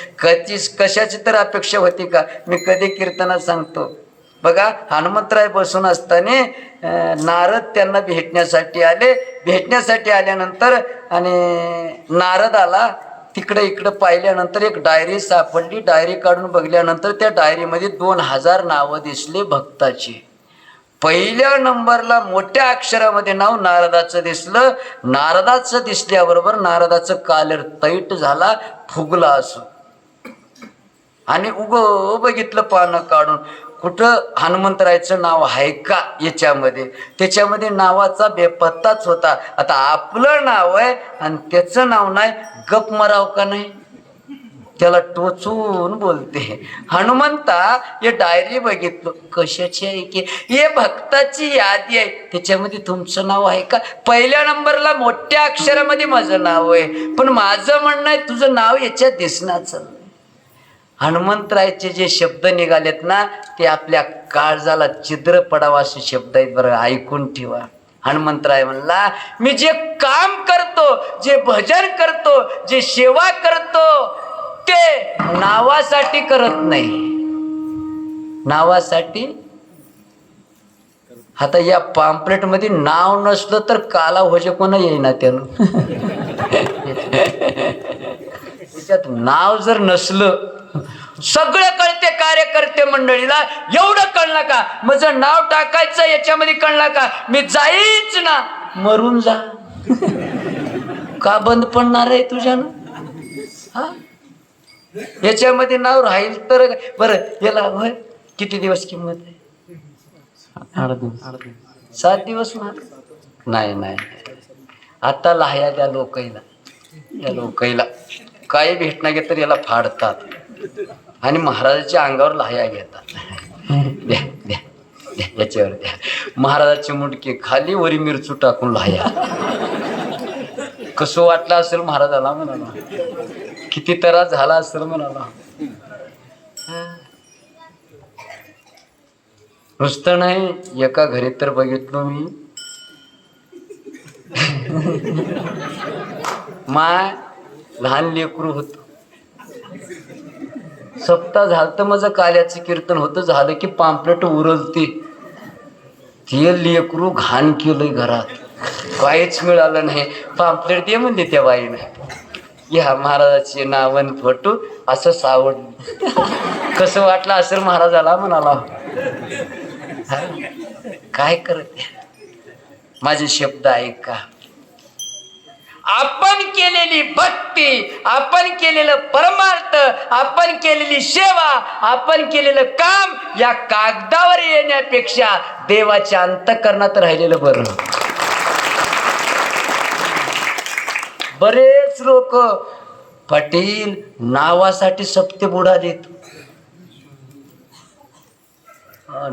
कशाची तर अपेक्षा होती का? मी कधी कीर्तनात सांगतो बघा, हनुमंतराय बसून असताना नारद त्यांना भेटण्यासाठी आले. भेटण्यासाठी आल्यानंतर आणि नारद आला, तिकडे इकडं पाहिल्यानंतर एक डायरी सापडली. डायरी काढून बघल्यानंतर त्या डायरीमध्ये 2000 नावं दिसले भक्ताची. पहिल्या नंबरला मोठ्या अक्षरामध्ये नाव नारदाचं दिसलं. नारदाचं दिसल्याबरोबर नारदाचं कालर तैट झाला, फुगला असं. आणि बघितलं पानं काढून, कुठं हनुमंतरायचं नाव आहे का याच्यामध्ये? त्याच्यामध्ये नावाचा बेपत्ताच होता. आता आपलं नाव आहे आणि त्याचं नाव नाही, गप मराव का नाही? त्याला टोचून बोलते. हनुमंता हे डायरी बघितलं, कशाची आहे की? हे भक्ताची यादी आहे, त्याच्यामध्ये तुमचं नाव आहे का? पहिल्या नंबरला मोठ्या अक्षरामध्ये माझं नाव आहे, पण माझं म्हणणं आहे तुझं नाव याच्यात दिसण्याचं. हनुमंतरायचे जे शब्द निघालेत ना, ते आपल्या काळजाला छिद्र पडावा असे शब्द आहेत बरं, ऐकून ठेवा. हनुमंतराय म्हणला, मी जे काम करतो, जे भजन करतो, जे सेवा करतो, ते नावासाठी करत नाही. नावासाठी आता या पॅम्पलेट मध्ये नाव नसलं तर काला होजे कोण येईना त्यानं. त्याच्यात नाव जर नसलं सगळं कळते कार्यकर्ते मंडळीला, एवढं कळलं का माझं नाव टाकायचं याच्यामध्ये कळलं का मी जाईच ना, मरून जा. का बंद पडणार आहे तुझ्यानं? हा, याच्यामध्ये नाव राहील तर बरं. याला होय किती दिवस किंमत आहे? 7 दिवस नाही नाही. आता लाह्या त्या लोकाईला, या लोकाईला काही भेटणार घेत तर याला फाडतात आणि महाराजाच्या अंगावर लाह्या घेतात. द्या द्या द्या याच्यावर द्या. महाराजाची मुंडके खाली वरी मिरचू टाकून लाह्या. कसं वाटलं असेल महाराजाला म्हणाला, किती त्रास झाला असेल म्हणाला. नुसतं नाही, एका घरी तर बघितलो मी, माय लहान लेकरू होत. सप्ताह झालं तर माझं काल्याचं कीर्तन होतं, झालं की पाम्पलेट उरलते. ते लेकरू घाण केलंय घरात, काहीच मिळालं नाही. पाम्पलेट दे म्हणले त्या बाईनं, या महाराजाचे नावन फोटो असं सावडलं. कसं वाटलं असेल महाराजाला म्हणाला. काय करत, माझे शब्द ऐका. आपण केलेली भक्ती, आपण केलेलं परमार्थ, आपण केलेली सेवा, आपण केलेलं काम या कागदावर येण्यापेक्षा देवाच्या अंतःकरणात राहिलेलं बरं. बरेच लोक पाटील नावासाठी सप्ते बुडा देत,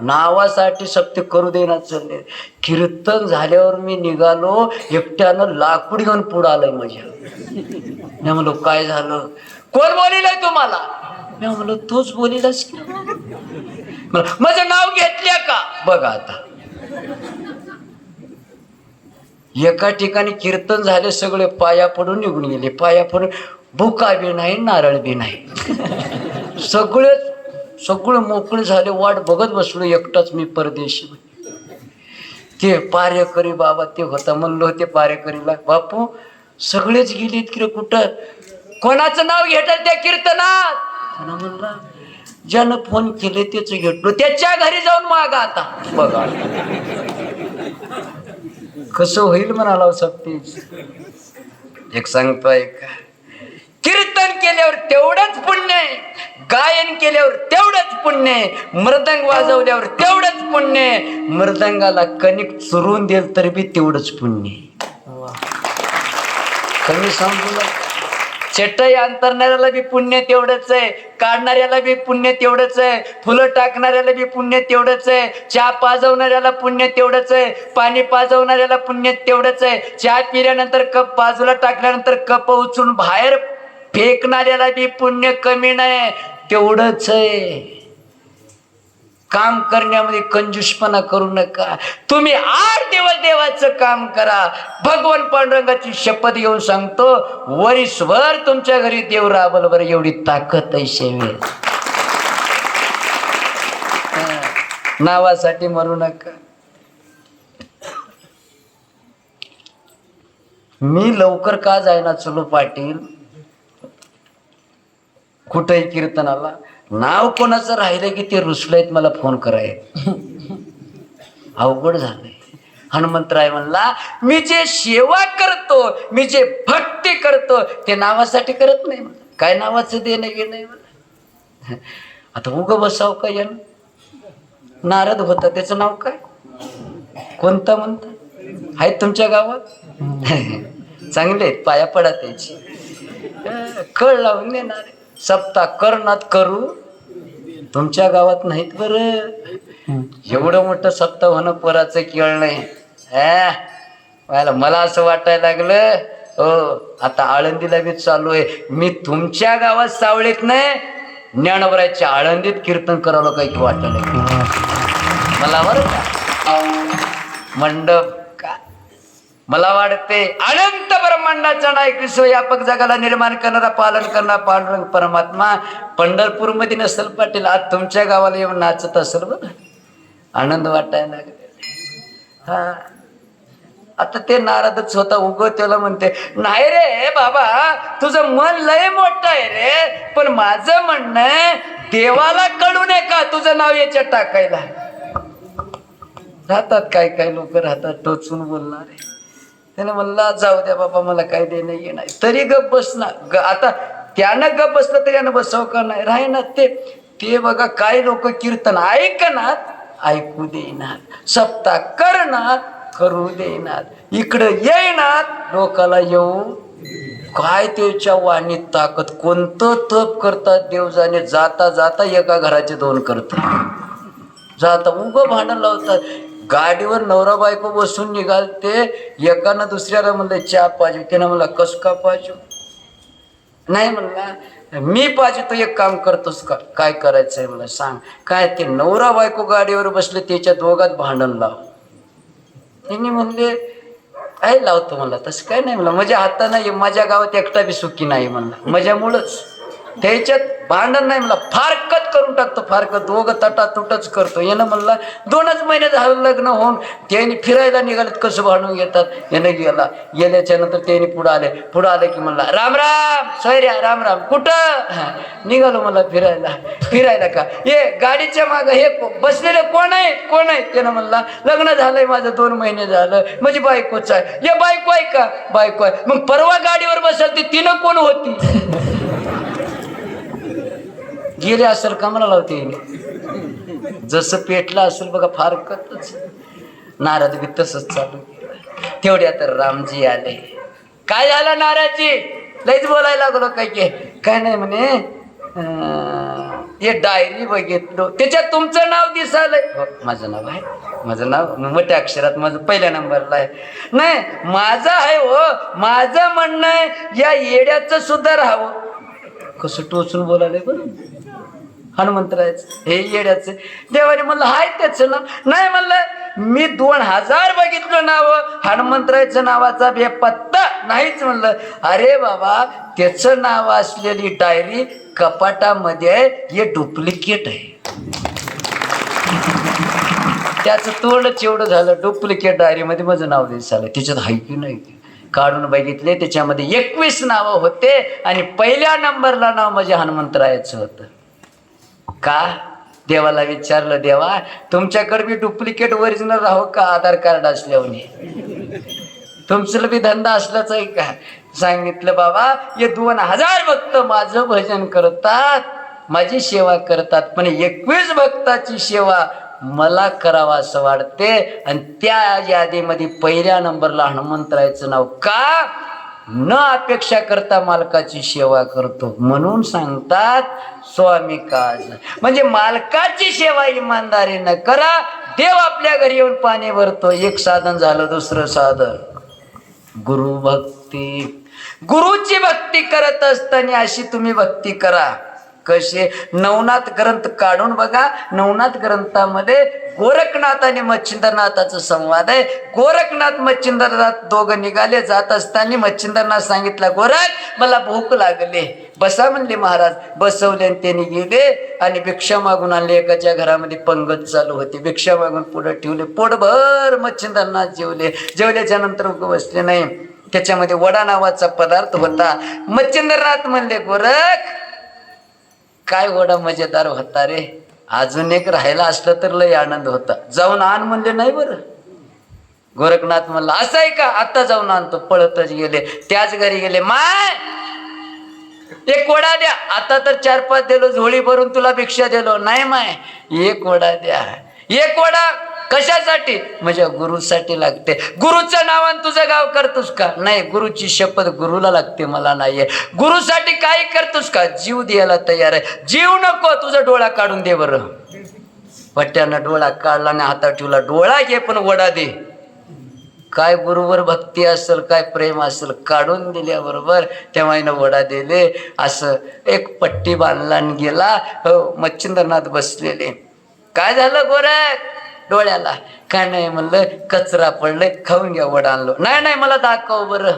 नावासाठी सप्ते करू देणार चालले. कीर्तन झाल्यावर मी निघालो, एकट्यानं लाकूड घेऊन पुढं आलंय माझ्या. मी म्हणलो काय झालं, कोण बोलिलंय तुम्हाला? मी म्हणलो तूच बोलिलास. माझं नाव घेतल्या का बघा. आता एका ठिकाणी कीर्तन झाले, सगळे पाया पडून निघून गेले. पाया पडून बुका बी नाही, नारळ बी नाही, सगळे मोकळे झाले. वाट बघत बसलो एकटाच मी परदेशी. ते पारेकरी बाबा ते होता, म्हणलो ते पारेकरीला, बापू सगळेच गेलेत की कुठं, कोणाचं नाव घेतात त्या कीर्तनात? म्हणला ज्यानं फोन केले त्याच घेतलो, त्याच्या घरी जाऊन मागा. आता बघा कसं होईल म्हणाला सक्तीच. एक सांगतो ऐका, कीर्तन केल्यावर तेवढंच पुण्य आहे, गायन केल्यावर तेवढंच पुण्य आहे, मृदंग वाजवल्यावर तेवढंच पुण्य आहे, मृदंगाला कणिक चुरून देईल तरी बी तेवढंच पुण्य आहे. कमी समजू, चटई अंतरणाऱ्याला बी पुण्य तेवढंच आहे, काढणाऱ्याला बी पुण्य तेवढंच आहे, फुलं टाकणाऱ्याला बी पुण्य तेवढंच आहे, चहा पाजवणाऱ्याला पुण्य तेवढंच आहे, पाणी पाजवणाऱ्याला पुण्य तेवढंच आहे, चहा पिल्यानंतर कप बाजूला टाकल्यानंतर कप उचलून बाहेर फेकणाऱ्याला बी पुण्य कमी नाही, तेवढंच आहे. काम करण्यामध्ये कंजूसपणा करू नका. तुम्ही 8 दिवस देवाचं काम करा. भगवान पांडुरंगाची शपथ घेऊन सांगतो, वरीसभर तुमच्या घरी देव राबल बरं, एवढी ताकद आहे सेवेत. नावासाठी मरू नका. मी लवकर का जायना चलो पाटील कुठेही कीर्तनाला, नाव कोणाचं राहिलं की ते रुसलेत मला फोन कराय. अवघड झालंय. हनुमंतराय म्हणला, मी जे सेवा करतो, मी जे भक्ती करतो ते नावासाठी करत नाही. काय नावाचं देणं घेणं मला. आता उग बसाव का यानं. नारद होता, त्याचं नाव काय, कोणतं म्हणता आहेत तुमच्या गावात? चांगले पाया पडा त्याची, कळ लावून देणार. सप्ताह करणात करू, तुमच्या गावात नाहीत बरं. एवढं मोठं सप्ताह होणं पोराचं केळ नाही. मला असं वाटायला लागलं, हो आता आळंदीला बी चालू आहे. मी तुमच्या गावात सावळीत नाही, ज्ञानोबराच्या आळंदीत कीर्तन करावं काही वाटायला मला बरं का. मंडप का मला वाटते अनंत ब्रह्मांडाचा नायक विश्वव्यापक जगाला निर्माण करणारा, पालन करणारा पांडुरंग परमात्मा पंढरपूर मध्ये नसेल पाटील, आज तुमच्या गावाला येऊन नाचत असेल बरं. आनंद वाटायला लागले. हा आता ते नारदच होता. उगो त्याला म्हणते, नाही रे बाबा तुझं मन लय मोठं आहे रे, पण माझं म्हणणं देवाला कळू नये का तुझं नाव याच्यात टाकायला? राहतात काय काय लोक राहतात टोचून बोलणारे. त्याने म्हणला जाऊ द्या बाबा, मला काय देणं येणार, तरी गप बसणार. आता त्यानं गप बसलं तरी यानं बसावं का नाही? राही ना ते बघा, काय लोक कीर्तन ऐकणार, ऐकू देणार, सप्ताह करणार, करू देणार, इकडं येणार, लोकाला येऊ. काय त्याच्या वाणीत ताकद, कोणतं तप करतात देव जाणे. जाता जाता एका घराचे 2 करतात, जाता उगं भांडण लावतात. गाडीवर नवरा बायको बसून निघाल ते, एकानं दुसऱ्याला म्हणलं चहा पाहिजे, त्यानं म्हणला कस का पाहिजे? नाही म्हणला मी पाहिजे, तो एक काम करतोस का? काय करायचंय मला सांग. काय ते नवरा बायको गाडीवर बसले, त्याच्या दोघात भांडण लाव. त्यांनी म्हणले काय लावतो मला? तसं काय नाही म्हणलं, माझ्या हाताने माझ्या गावात एकटा बी सुखी नाही म्हणला, माझ्यामुळंच. त्याच्यात भांडण नाही म्हणला, फारकत करून टाकतो, फारकत. दोघं तटातुटच करतो. यानं म्हणला 2च महिने झालं लग्न होऊन, त्यांनी फिरायला निघालेत, कसं भांडून घेतात. यानं गेल्याच्या नंतर त्यांनी पुढं आले की म्हणला राम राम सैर्या, राम राम. कुठं? निघालो मला फिरायला का? ये गाडीच्या मागं हे बसलेले कोण आहेत? त्यानं म्हणला लग्न झालंय माझं, 2 महिने झालं, माझी बायकोच आहे. ये बायको आहे का? बायको आहे. मग परवा गाडीवर बसल ती, तिनं कोण होती? गेले असेल का मला लावते, जसं पेटलं असेल बघा, फारकतच. नारद बी तसंच चालू केलं. तेवढ्या तर रामजी आले. काय झालं नारदजी? लईच बोलायला लागलो. काय नाही म्हणे, हे डायरी बघितलो, त्याच्यात तुमचं नाव दिसालंय. माझं नाव आहे, माझं नाव मोठ्या अक्षरात, माझं पहिल्या नंबरला आहे. नाही माझं आहे हो, माझं म्हणणं आहे या येड्याचं सुद्धा राहावं. कसं टोचून बोलायला बरं हनुमंतरायचं, हे येड्याचं. देवाने म्हणलं हाय त्याचं नाव. नाही म्हणलं मी 2000 बघितलं नाव, हनुमंतरायचं नावाचा बेपत्ता नाहीच म्हणलं. अरे बाबा, त्याचं नाव असलेली डायरी कपाटामध्ये आहे, हे डुप्लिकेट आहे. त्याचं तोंडच एवढं झालं, डुप्लिकेट डायरीमध्ये माझं नाव दिसायला, त्याच्यात हाय की नाही. काढून बघितले, त्याच्यामध्ये 21 नावं होते आणि पहिल्या नंबरला नाव माझ्या हनुमंतरायाचं होतं. का? देवाला विचारलं, देवा तुमच्याकडे बी डुप्लिकेट ओरिजिनल राहो का? आधार कार्ड असल्याने तुमचं बी धंदा असलाच आहे का? सांगितलं बाबा, हे 2000 भक्त माझं भजन करतात, माझी सेवा करतात, पण 21 भक्ताची सेवा मला करावा असं वाटते. आणि त्या यादीमध्ये पहिल्या नंबरला हनुमंतरायचं नाव. का? न अपेक्षा करता मालकाची सेवा करतो, म्हणून सांगतात स्वामी काज. म्हणजे मालकाची सेवा इमानदारीनं करा, देव आपल्या घरी येऊन पाणी भरतो. एक साधन झालं. दुसरं साधन गुरु भक्ती. गुरुची भक्ती करत असताना अशी तुम्ही भक्ती करा. कसे? नवनाथ ग्रंथ काढून बघा. नवनाथ ग्रंथामध्ये गोरखनाथ आणि मच्छिंद्रनाथाचा संवाद आहे. गोरखनाथ मच्छिंद्रनाथ दोघं निघाले. जात असताना मच्छिंद्रनाथ सांगितलं, गोरख मला भूक लागले, बसा म्हणले महाराज. बसवले आणि त्यांनी गेले आणि भिक्षा मागून आणले. एकाच्या घरामध्ये पंगत चालू होती, भिक्षा मागून पुढे ठेवले. पोटभर मच्छिंद्रनाथ जेवले. जेवल्याच्या नंतर बसले नाही. त्याच्यामध्ये वडा नावाचा पदार्थ होता. मच्छिंद्रनाथ म्हणले, गोरख काय वडा मजेदार होता रे, अजून एक राहायला असलं तर लय आनंद होता, जाऊन आण म्हणले. नाही बरं. गोरखनाथ म्हणला, असं आहे का? आता जाऊन आणतो. पळतच गेले. त्याच घरी गेले. माय एक वडा द्या. आता तर 4-5 दिलो, झोळी भरून तुला भिक्षा दिलो. नाही माय, एक वडा द्या. एक वडा कशासाठी? माझ्या गुरुसाठी लागते. गुरुचं नाव आणि तुझं गाव करतोस का? नाही. गुरुची शपथ गुरुला लागते, मला नाहीये. गुरुसाठी काही करतोस का? जीव द्यायला तयार आहे. जीव नको, तुझा डोळा काढून दे बरं. पट्ट्यानं डोळा काढला आणि हातात ठेवला. डोळा घे पण वडा दे. काय गुरुवर भक्ती असेल, काय प्रेम असेल. काढून दिल्याबरोबर तेव्हा वडा दिले. असं एक पट्टी बांधला आणि गेला. हो, मच्छिंद्रनाथ बसलेले. काय झालं गोरख? डोळ्याला. काय नाही म्हणलं, कचरा पडलंय, खाऊन घ्या. वडा आणलो. नाही नाही, मला दाखव बरं.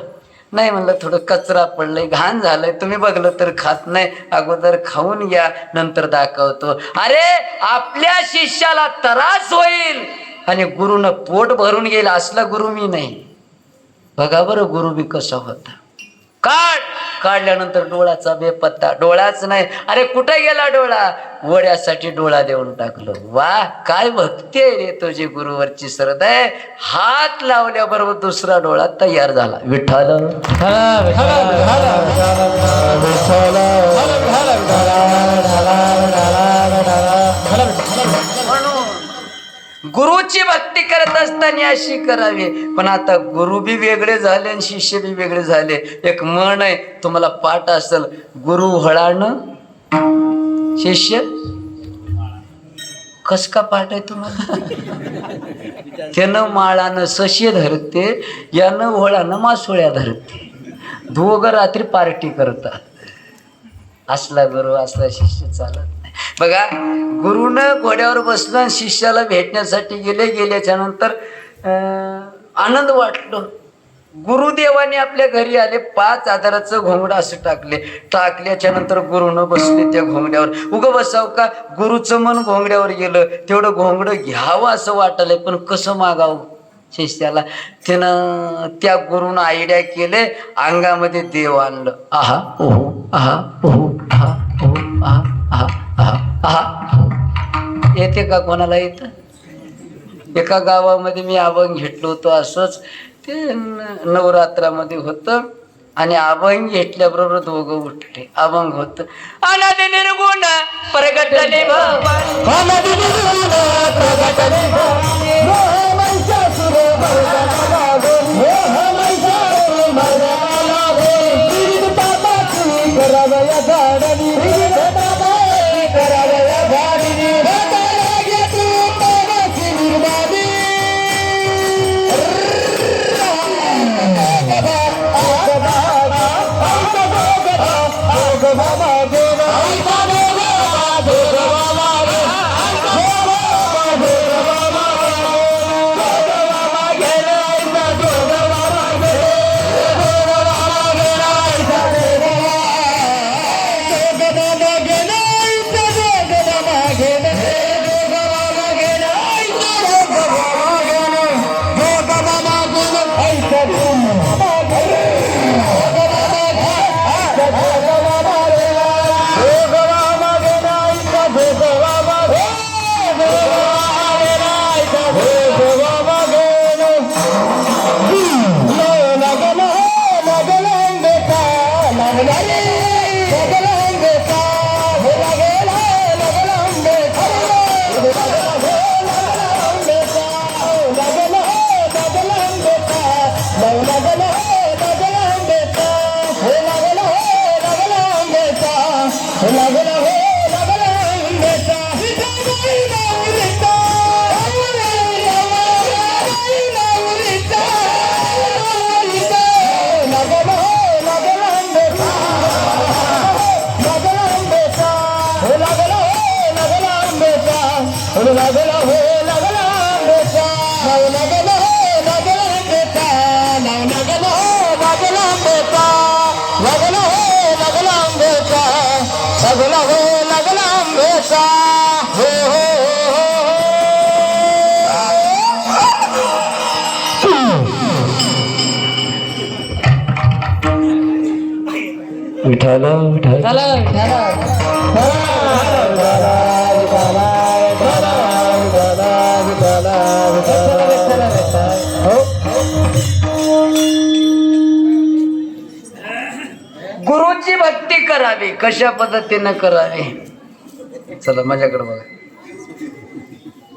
नाही म्हणलं, थोडं कचरा पडलंय, घाण झालंय, तुम्ही बघलं तर खात नाही, अगोदर खाऊन घ्या, नंतर दाखवतो. अरे आपल्या शिष्याला त्रास होईल आणि गुरुनं पोट भरून गेला, असला गुरु मी नाही. बघा बरं गुरु बी कसा होता. काढल्यानंतर डोळाचा बेपत्ता, डोळाच नाही. अरे कुठे गेला डोळा? वड्यासाठी डोळा देऊन टाकलो. वा, काय भक्ती आहे रे तुझी, गुरुवरची श्रद्धा आहे. हात लावल्याबरोबर दुसरा डोळा तयार झाला. विठ्ठल म्हणून गुरुची भक्ती करत असताना अशी करावी. पण आता गुरु बी वेगळे झाले आणि शिष्य बी वेगळे झाले. एक म्हण आहे, तुम्हाला पाठ असेल, गुरु हळानं शिष्य कस का पाठ आहे तुम्हाला? त्यानं माळानं सशी धरते, यानं वळानं मासोळ्या धरते. दोघं रात्री पार्टी करतात. असला गुरु असला शिष्य चालत नाही. बघा, गुरुनं घोड्यावर बसलं आणि शिष्याला भेटण्यासाठी गेल्याच्या नंतर आनंद वाटलो. गुरुदेवाने आपल्या घरी आले, 5,000चं घोंगडं असं टाकल्याच्या नंतर गुरुनं बसले त्या घोंगड्यावर. उगं बसाव का? गुरुचं मन घोंगड्यावर गेलं, तेवढं घोंगडं घ्यावं असं वाटलंय, पण कसं मागावं शिष्याला? त्यानं त्या गुरुनं आयडिया केले, अंगामध्ये देव आणलं. आहा ओहो, आहा ओहो, आहा ओहो, आहा आहा आहा आहा. येते का कोणाला? येतं? एका गावामध्ये मी अभंग घेतलो होतो असंच. ते नवरात्रामध्ये होतं आणि अभंग घेतल्याबरोबर दोघं उठले. अभंग होत, अनादि निर्गुण प्रगटले विठ्ठल विठ्ठल गुरुची भक्ती करावी. कशा पद्धतीनं करावी? चला माझ्याकडे बघा.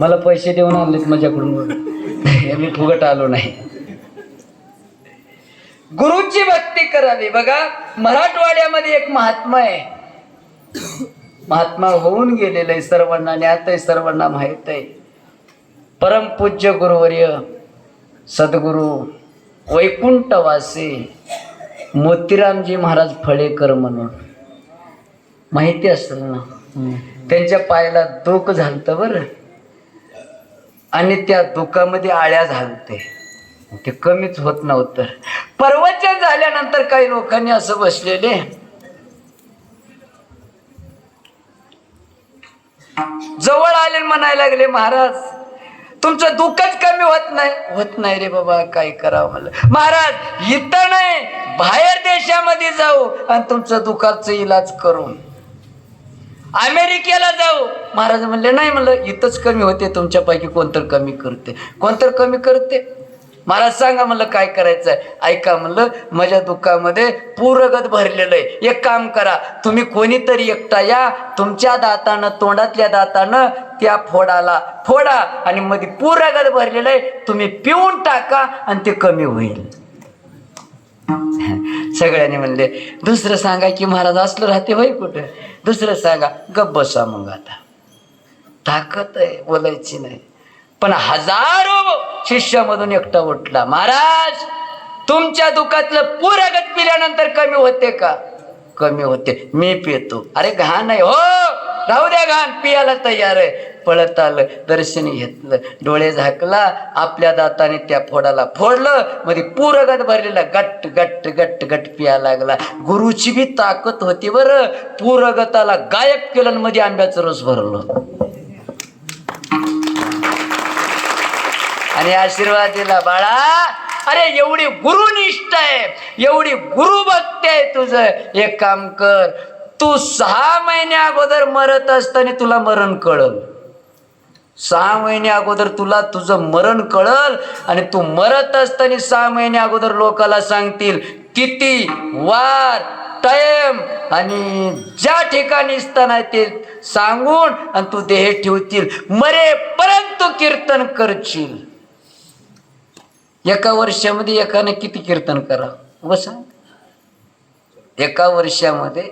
मला पैसे देऊन आणलेत माझ्याकडून बघा. मी फुगट आलो नाही. गुरुची भक्ती करावी. बघा, मराठवाड्यामध्ये एक महात्मा आहे. महात्मा होऊन गेलेलं आहे सर्वांना, ज्ञात आहे, सर्वांना माहित आहे. परमपूज्य गुरुवर्य सद्गुरु वैकुंठवासी मोतीरामजी महाराज फळेकर म्हणून माहिती असेल ना. त्यांच्या पायाला दुःख झालतं बरं, आणि त्या दुःखामध्ये आळ्या झालते, ते कमीच होत नव्हतं. प्रवचन झाल्यानंतर काही लोकांनी असं बसलेले, जवळ आले म्हणायला लागले, महाराज तुमचं दुःखच कमी होत नाही रे बाबा, काय करावं मला. महाराज इथं नाही, बाहेर देशामध्ये जाऊ आणि तुमचं दुःखाचं इलाज करू. अमेरिकेला जाऊ. महाराज म्हणले नाही, म्हणलं इथंच कमी होते, तुमच्यापैकी कोणतर कमी करते. महाराज सांगा म्हणलं काय करायचंय. ऐका म्हणलं, माझ्या दुःखामध्ये पूरगत भरलेलं आहे. एक काम करा, तुम्ही कोणीतरी एकटा या, तुमच्या दातानं, तोंडातल्या दातानं त्या फोडा आणि मध्ये पूरगत भरलेलं आहे, तुम्ही पिऊन टाका आणि ते कमी होईल. सगळ्यांनी म्हणले दुसरं सांगा की महाराज, असलं राहते होय कुठं. दुसरं सांगा. गप्प बसा मग, आता ताकद आहे, बोलायची नाही. पण हजारो शिष्यामधून एकटा उठला, महाराज तुमच्या दुःखातलं पूरगत पिल्यानंतर कमी होते का? कमी होते, मी पितो. अरे घाण आहे हो, राहू द्या घाण, पियाला तयार आहे. पळत आलं, दर्शन घेतलं, डोळे झाकला, आपल्या दाताने त्या फोडाला फोडलं, मध्ये पूरगत भरलेला गट गट गट गट पिया लागला. गुरुची बी ताकद होती बरं, पूरगताला गायब केलं, मध्ये आंब्याचं रस भरलं आणि आशीर्वाद दिला, बाळा अरे एवढी गुरुनिष्ठ आहे, एवढी गुरुभक्ती आहे तुझं. एक काम कर, तू 6 महिने अगोदर मरत असताना तुला मरण कळल. 6 महिने अगोदर तुला तुझं मरण कळल आणि तू मरत असताना 6 महिने अगोदर लोकाला सांगतील किती वार, टाइम आणि ज्या ठिकाणी असताना ते सांगून आणि तू देह ठेवतील. मरेपर्यंत तू कीर्तन करशील. एका वर्षामध्ये एकाने किती कीर्तन करा बसा. एका वर्षामध्ये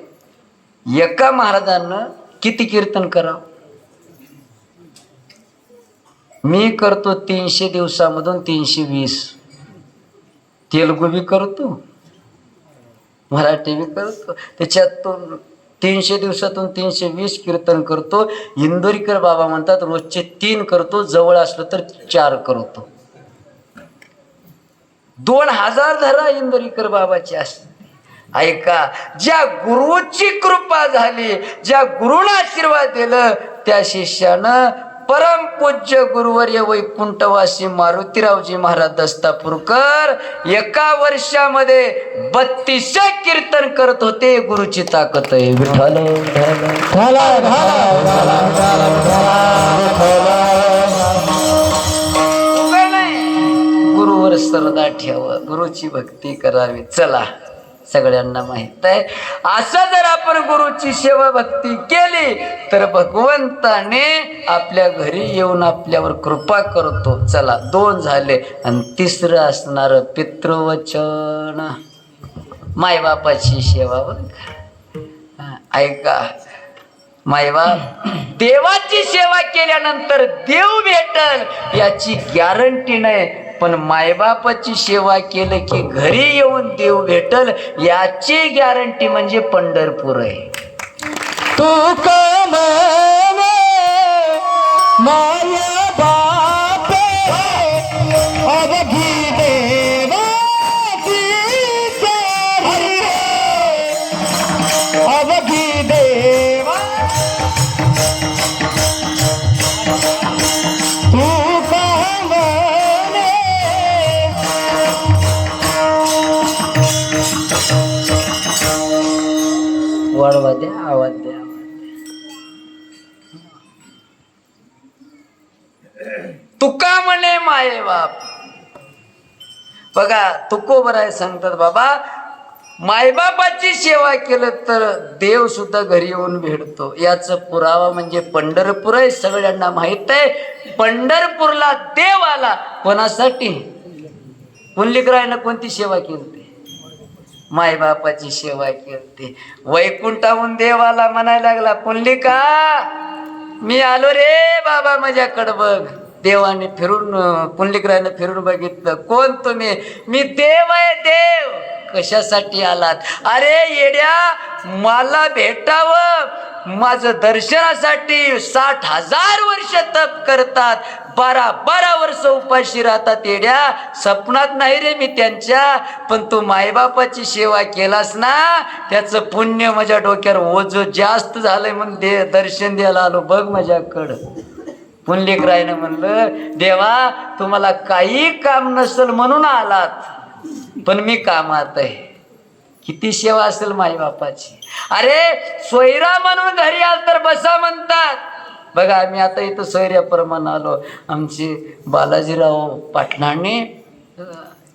एका महाराजांना किती कीर्तन करा. मी करतो 300 दिवसामधून 320. तेलुगू बी करतो, मराठी बी करतो. त्याच्यातून 300 दिवसातून 320 कीर्तन करतो. इंदोरीकर बाबा म्हणतात रोजचे 3 करतो, जवळ असलं तर 4 करतो. 2000 धरा इंदोरीकर बाबाची असते. ऐका, ज्या गुरुची कृपा झाली, ज्या गुरुला आशीर्वाद दिलं, त्या शिष्यानं परमपूज्य गुरुवर्य वैकुंठवासी मारुतीरावजी महाराज दस्तापूरकर एका वर्षामध्ये 32 कीर्तन करत होते. गुरुची ताकद आहे. विठ्ठल गुरुवर श्रद्धा ठेवा, गुरुची भक्ती करावी. चला, सगळ्यांना माहित आहे, असं जर आपण गुरुची सेवा भक्ती केली तर भगवंताने आपल्या घरी येऊन आपल्यावर कृपा करतो. चला, 2 झाले आणि 3रं असणार पितृवचन, मायबापाची सेवा. ऐका, मायबाप देवाची सेवा केल्यानंतर देव भेटल याची गॅरंटी नाही, पण मायबापाची सेवा केलं की घरी येऊन देव भेटल याची गॅरंटी म्हणजे पंढरपूर आहे. तू माया बापे अवघी देवा अवघी देवा वाढवा द्या, आवाज द्या. तुका म्हणे माये बाप. बघा, तुकोबराय सांगतात बाबा, मायबापाची सेवा केलं तर देव सुद्धा घरी येऊन भेटतो. याचा पुरावा म्हणजे पंढरपूर आहे. सगळ्यांना माहित आहे, पंढरपूरला देव आला कोणासाठी? पुंडलिकरायनं कोणती सेवा केली? मायबापाची सेवा केली. वैकुंठाहून देव आला, म्हणायला लागला, पुंडलिका मी आलो रे बाबा, माझ्याकडं बघ. देवाने फिरून, पुंडलिकरायनं फिरून बघितलं, कोण तुम्ही? मी देव आहे. देव कशासाठी आलात? अरे येड्या, मला भेटावं, माझं दर्शनासाठी 60,000 वर्ष तप करतात, 12 वर्ष उपाशी राहतात. येड्या, स्वप्नात नाही रे मी त्यांच्या. पण तू मायबापाची सेवा केलास ना, त्याचं पुण्य माझ्या डोक्यावर ओझं जास्त झालंय म्हणून दर्शन द्यायला आलो. बघ माझ्याकडं. पुंडलिकरायनं म्हणलं, देवा तुम्हाला काही काम नसेल म्हणून आलात, पण मी कामात आहे. किती सेवा असेल माई बापाची. अरे सोयरा म्हणून घरी आल तर बसा म्हणतात. बघा आम्ही आता इथं सोयऱ्याप्रमाणे आलो. आमची बालाजीराव पाटलांनी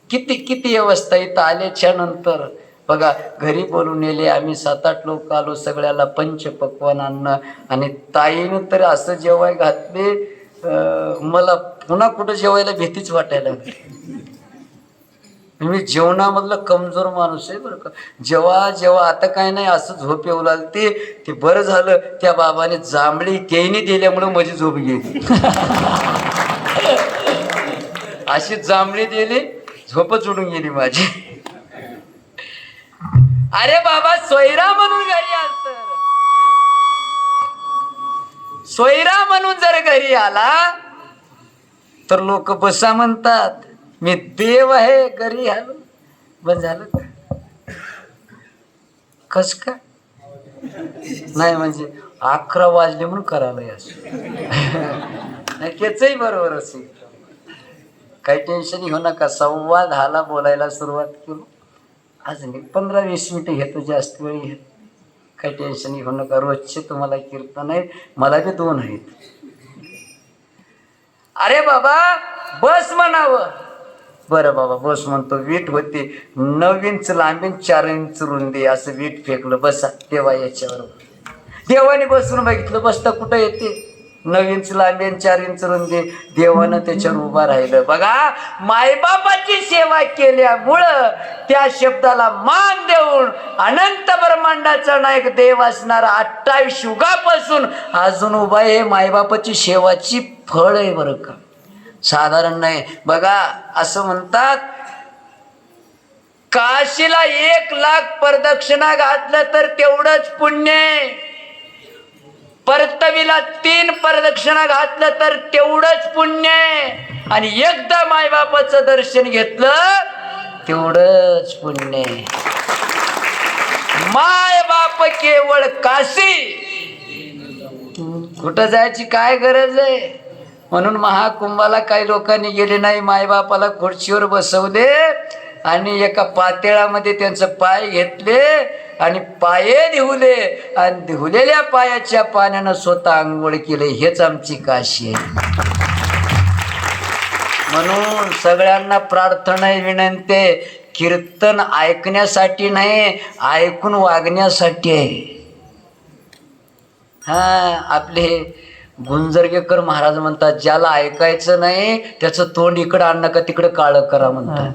किती किती व्यवस्था इथं आल्याच्या नंतर बघा घरी बोलून नेले. आम्ही 7-8 लोक आलो. सगळ्याला पंचपक्वान अन्न आणि ताईनं तर असं जेवाय घातले, मला पुन्हा कुठं जेवायला भीतीच वाटायला लागली. मी जेवणामधलं कमजोर माणूस आहे बरं का. जेव्हा जेव्हा आता काय नाही असं झोप येऊ लागते. ते बरं झालं त्या बाबाने जांभळी त्याने दिल्यामुळं माझी झोप गेली. अशी जांभळी दिली, झोपच उडून गेली माझी. अरे बाबा सोयरा म्हणून घरी आल तर, सोयरा म्हणून जर घरी आला तर लोक बसा म्हणतात. मी देव आहे घरी आलो. बंद झालं का? कस का नाही म्हणजे 11 वाजले म्हणून करायला असं त्याचही बरोबर असेल. काही टेन्शन घेऊ नका. 10:15 बोलायला सुरुवात केलो. अजून 15-20 मिनिटं घेतो, जास्त वेळ घेत. काही टेन्शन घेऊ नका. रोजचे तुम्हाला कीर्तन आहेत, मला बी 2 आहेत. अरे बाबा बस म्हणावं. बरं बाबा बस म्हणतो. वीट होती 9 इंच लांबी 4 इंच रुंदी, असं वीट फेकलं. बसा देवा याच्यावर. देवाने बसून बघितलं, बसता कुठं येते. 9 इंच लांबी 4 इंच रुंदी. देवानं त्याच्यावर उभा राहिलं. बघा मायबापाची सेवा केल्यामुळं त्या शब्दाला मान देऊन अनंत ब्रह्मांडाचा नायक देव असणारा 28 युगापासून अजून उभा आहे. मायबापाची सेवाची फळ आहे बरं का, साधारण नाही. बघा असं म्हणतात, काशीला 1,00,000 प्रदक्षिणा घातलं तर तेवढंच पुण्य, परतवीला 3 प्रदक्षिणा घातलं तर तेवढंच पुण्य, आणि एकदा मायबापाचं दर्शन घेतलं तेवढंच पुण्य. माय बाप केवळ काशी, कुठं जायची काय गरज आहे. म्हणून महाकुंभाला काही लोकांनी गेले नाही. मायबापाला खुर्चीवर बसवले आणि एका पातेळामध्ये त्यांचं पाय घेतले आणि पाये धुवले आणि धुवलेल्या पायाच्या पाण्यानं स्वतः आंघोळ केले. हेच आमची काशी आहे. म्हणून सगळ्यांना प्रार्थना आहे, विनंती आहे, कीर्तन ऐकण्यासाठी नाही, ऐकून वागण्यासाठी आहे. आपले गुंजरगेकर महाराज म्हणतात, ज्याला ऐकायचं नाही त्याचं तोंड इकडं आणलं का तिकडं काळं करा म्हणतात.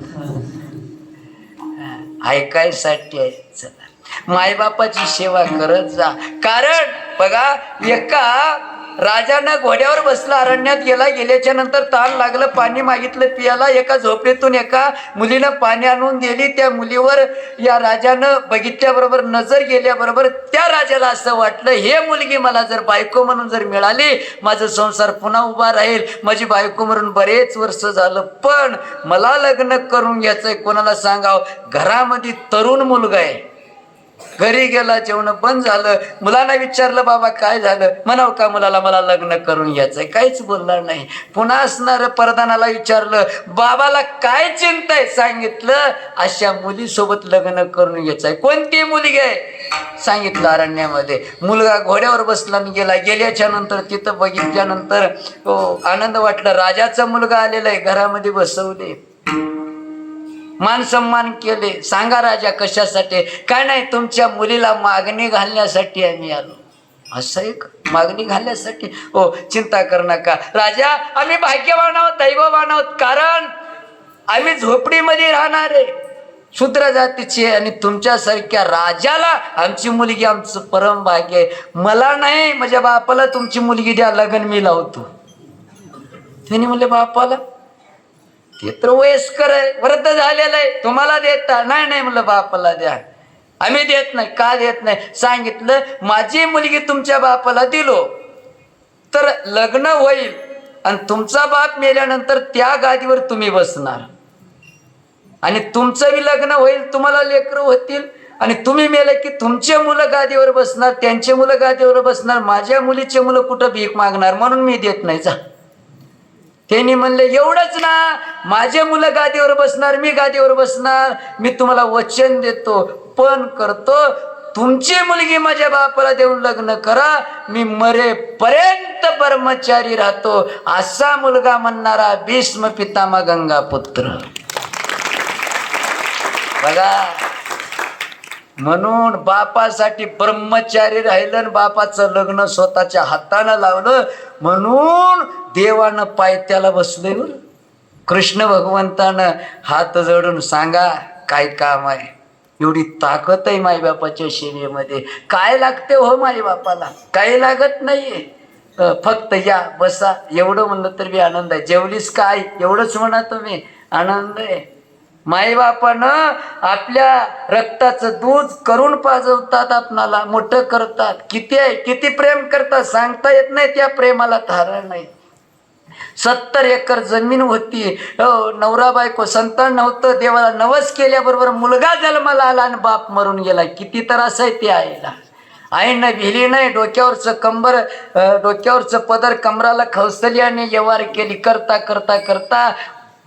ऐकायसाठी आहे. चला मायबापाची सेवा करत जा. कारण बघा एका राजानं घोड्यावर बसला, अरण्यात गेल्याच्या नंतर ताण लागलं, पाणी मागितलं पियाला. एका झोपेतून एका मुलीनं पाणी आणून दिली. त्या मुलीवर या राजानं बघितल्याबरोबर, नजर गेल्याबरोबर त्या राजाला असं वाटलं, हे मुलगी मला जर बायको म्हणून जर मिळाली, माझं संसार पुन्हा उभा राहील. माझी बायको म्हणून बरेच वर्ष झालं, पण मला लग्न करून घ्यायचंय. कोणाला सांगावं? घरामध्ये तरुण मुलगा आहे. घरी गेला, जेवण बंद झालं. मुलांना विचारलं, बाबा काय झालं? म्हणावं का मुलाला, मला लग्न करून घ्यायचंय. काहीच बोलणार नाही. पुन्हा असणारं प्रधानाला विचारलं, बाबाला काय चिंता आहे? सांगितलं, अशा मुलीसोबत लग्न करून घ्यायचंय. कोणती मुलगी आहे? सांगितलं, अरण्यामध्ये. मुलगा घोड्यावर बसला आणि गेल्याच्या नंतर तिथं बघितल्यानंतर आनंद वाटला. राजाचा मुलगा आलेला आहे, घरामध्ये बसवले, मान सन्मान केले. सांगा राजा कशासाठी? काय नाही, तुमच्या मुलीला मागणी घालण्यासाठी आम्ही आलो. असं एक मागणी घालण्यासाठी? हो, चिंता करू नका राजा, आम्ही भाग्यवान आहोत, दैववान आहोत. कारण आम्ही झोपडीमध्ये राहणारे शूद्र जातीचे, आणि तुमच्यासारख्या राजाला आमची मुलगी आमचं परम भाग्य आहे. मला नाही, माझ्या बापाला तुमची मुलगी द्या, लग्न मी लावतो. त्यांनी म्हणले, बापाला ते तर वयस्कर आहे, वृद्ध झालेलं आहे, तुम्हाला देता? नाही नाही म्हणलं, बापाला द्या. आम्ही देत नाही. का देत नाही? सांगितलं, माझी मुलगी तुमच्या बापाला दिलो तर लग्न होईल, आणि तुमचा बाप मेल्यानंतर त्या गादीवर तुम्ही बसणार, आणि तुमचं बी लग्न होईल, तुम्हाला लेकरं होतील, आणि तुम्ही मेले की तुमचे मुलं गादीवर बसणार, त्यांचे मुलं गादीवर बसणार, माझ्या मुलीचे मुलं कुठं भीक मागणार, म्हणून मी देत नाही जा. त्यांनी म्हणले एवढंच ना, माझे मुलं गादीवर बसणार, मी गादीवर बसणार, मी तुम्हाला वचन देतो, पण करतो तुमची मुलगी माझ्या बापाला देऊन लग्न करा, मी मरेपर्यंत ब्रह्मचारी राहतो, असा मुलगा म्हणणारा भीष्म पितामह गंगापुत्र. बघा, म्हणून बापासाठी ब्रह्मचारी राहिलं आणि बापाचं लग्न स्वतःच्या हातानं लावलं, म्हणून देवानं पायथ्याला बसले. कृष्ण भगवंतानं हात जोडून सांगा काय काम आहे, एवढी ताकद आहे मायबापाच्या शरीरामध्ये, काय लागते हो मायबापाला, काही लागत नाहीये, फक्त या बसा एवढं म्हणलं तर बी आनंद आहे. जेवलीस काय एवढंच म्हणा तुम्ही, आनंद आहे. माईबापानं आपल्या रक्ताचं दूध करून पाजवतात, आपणाला मोठं करतात, किती आहे किती प्रेम करतात सांगता येत नाही, त्या प्रेमाला थारा नाही. 70 एकर जमीन होती, नवरा बायको संतान नव्हतं, देवाला नवस केल्याबरोबर मुलगा जन्माला आला आणि बाप मरून गेला, किती त्रास आहे त्या आईला. आईनं भिली नाही, डोक्यावरचं पदर कमराला खवसली आणि व्यवहार केली, करता करता करता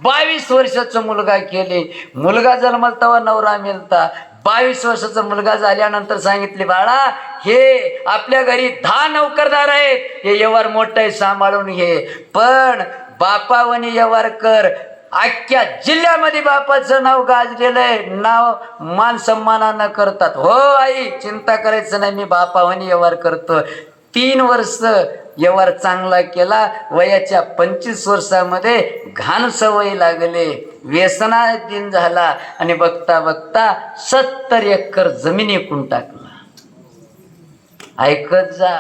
22 वर्षाचा मुलगा केले. मुलगा जन्माला तेव्हा नवरा मिळता, 22 वर्षाचा मुलगा झाल्यानंतर सांगितले, बाळा हे आपल्या घरी 10 नौकरदार आहेत, हे व्यवहार मोठा आहे, सांभाळून घे, पण बापावनी व्यवहार कर. अख्ख्या जिल्ह्यामध्ये बापाचं नाव गाजलेलं आहे, नाव मान सन्मानानं करतात. हो आई चिंता करायचं नाही, मी बापावनी व्यवहार करतो. 3 वर्ष व्यवहार चांगला केला, वयाच्या 25 वर्षामध्ये घाण सवय लागले, व्यसनाधीन झाला आणि बघता बघता 70 एकर जमीन विकून टाकला. ऐकत जा,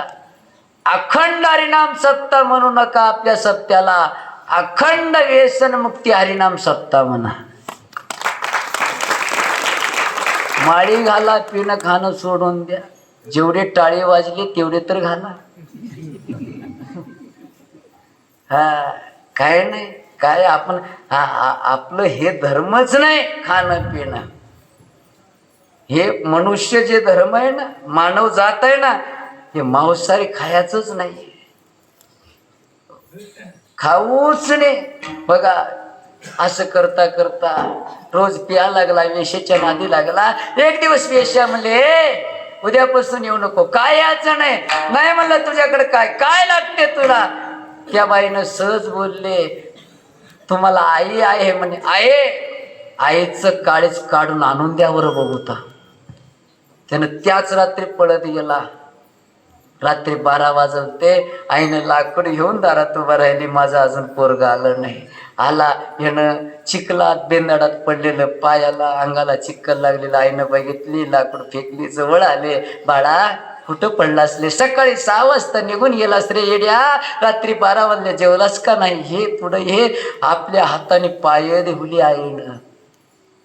अखंड हरिनाम सप्ताह म्हणू नका आपल्या सप्त्याला, अखंड व्यसन मुक्ती हरिनाम सप्ताह म्हणा. माळी घाला, पिणं खाणं सोडून द्या, जेवढे टाळे वाजले तेवढे तर घाला. हा काय नाही, काय आपण आपलं हे धर्मच नाही खाणं पिणं, हे मनुष्य जे धर्म आहे ना, मानव जात आहे ना, हे मांसाहारी खायचंच नाही, खाऊच नाही. बघा असं करता करता रोज प्या लागला, वेश्याच्या नादी लागला. एक दिवस वेश्या म्हणले उद्यापासून येऊ नको, काय यायचं नाही. नाही म्हणलं तुझ्याकडे काय काय लागते तुला. त्या बाईनं सहज बोलले, तुम्हाला आई आहे म्हणे. आईचं काळीच काढून आणून द्या बरं बघूता. त्यानं त्याच रात्री पळत गेला. रात्री 12 वाजवते, आईनं लाकूड घेऊन दारात उभा राहिली, माझं अजून पोरग आलं नाही. आला, यानं चिखलात बेंदाडात पडलेलं, पायाला अंगाला चिखल लागलेलं, आईनं बघितली, लाकूड फेकली, जवळ आले. बाळा कुठं पडला असले, सकाळी 6 वाजता निघून गेलास रे येड्या, रात्री 12 वाजले जेवलास का नाही, हे पुढं हे. आपल्या हाताने पाय धुवली आईनं,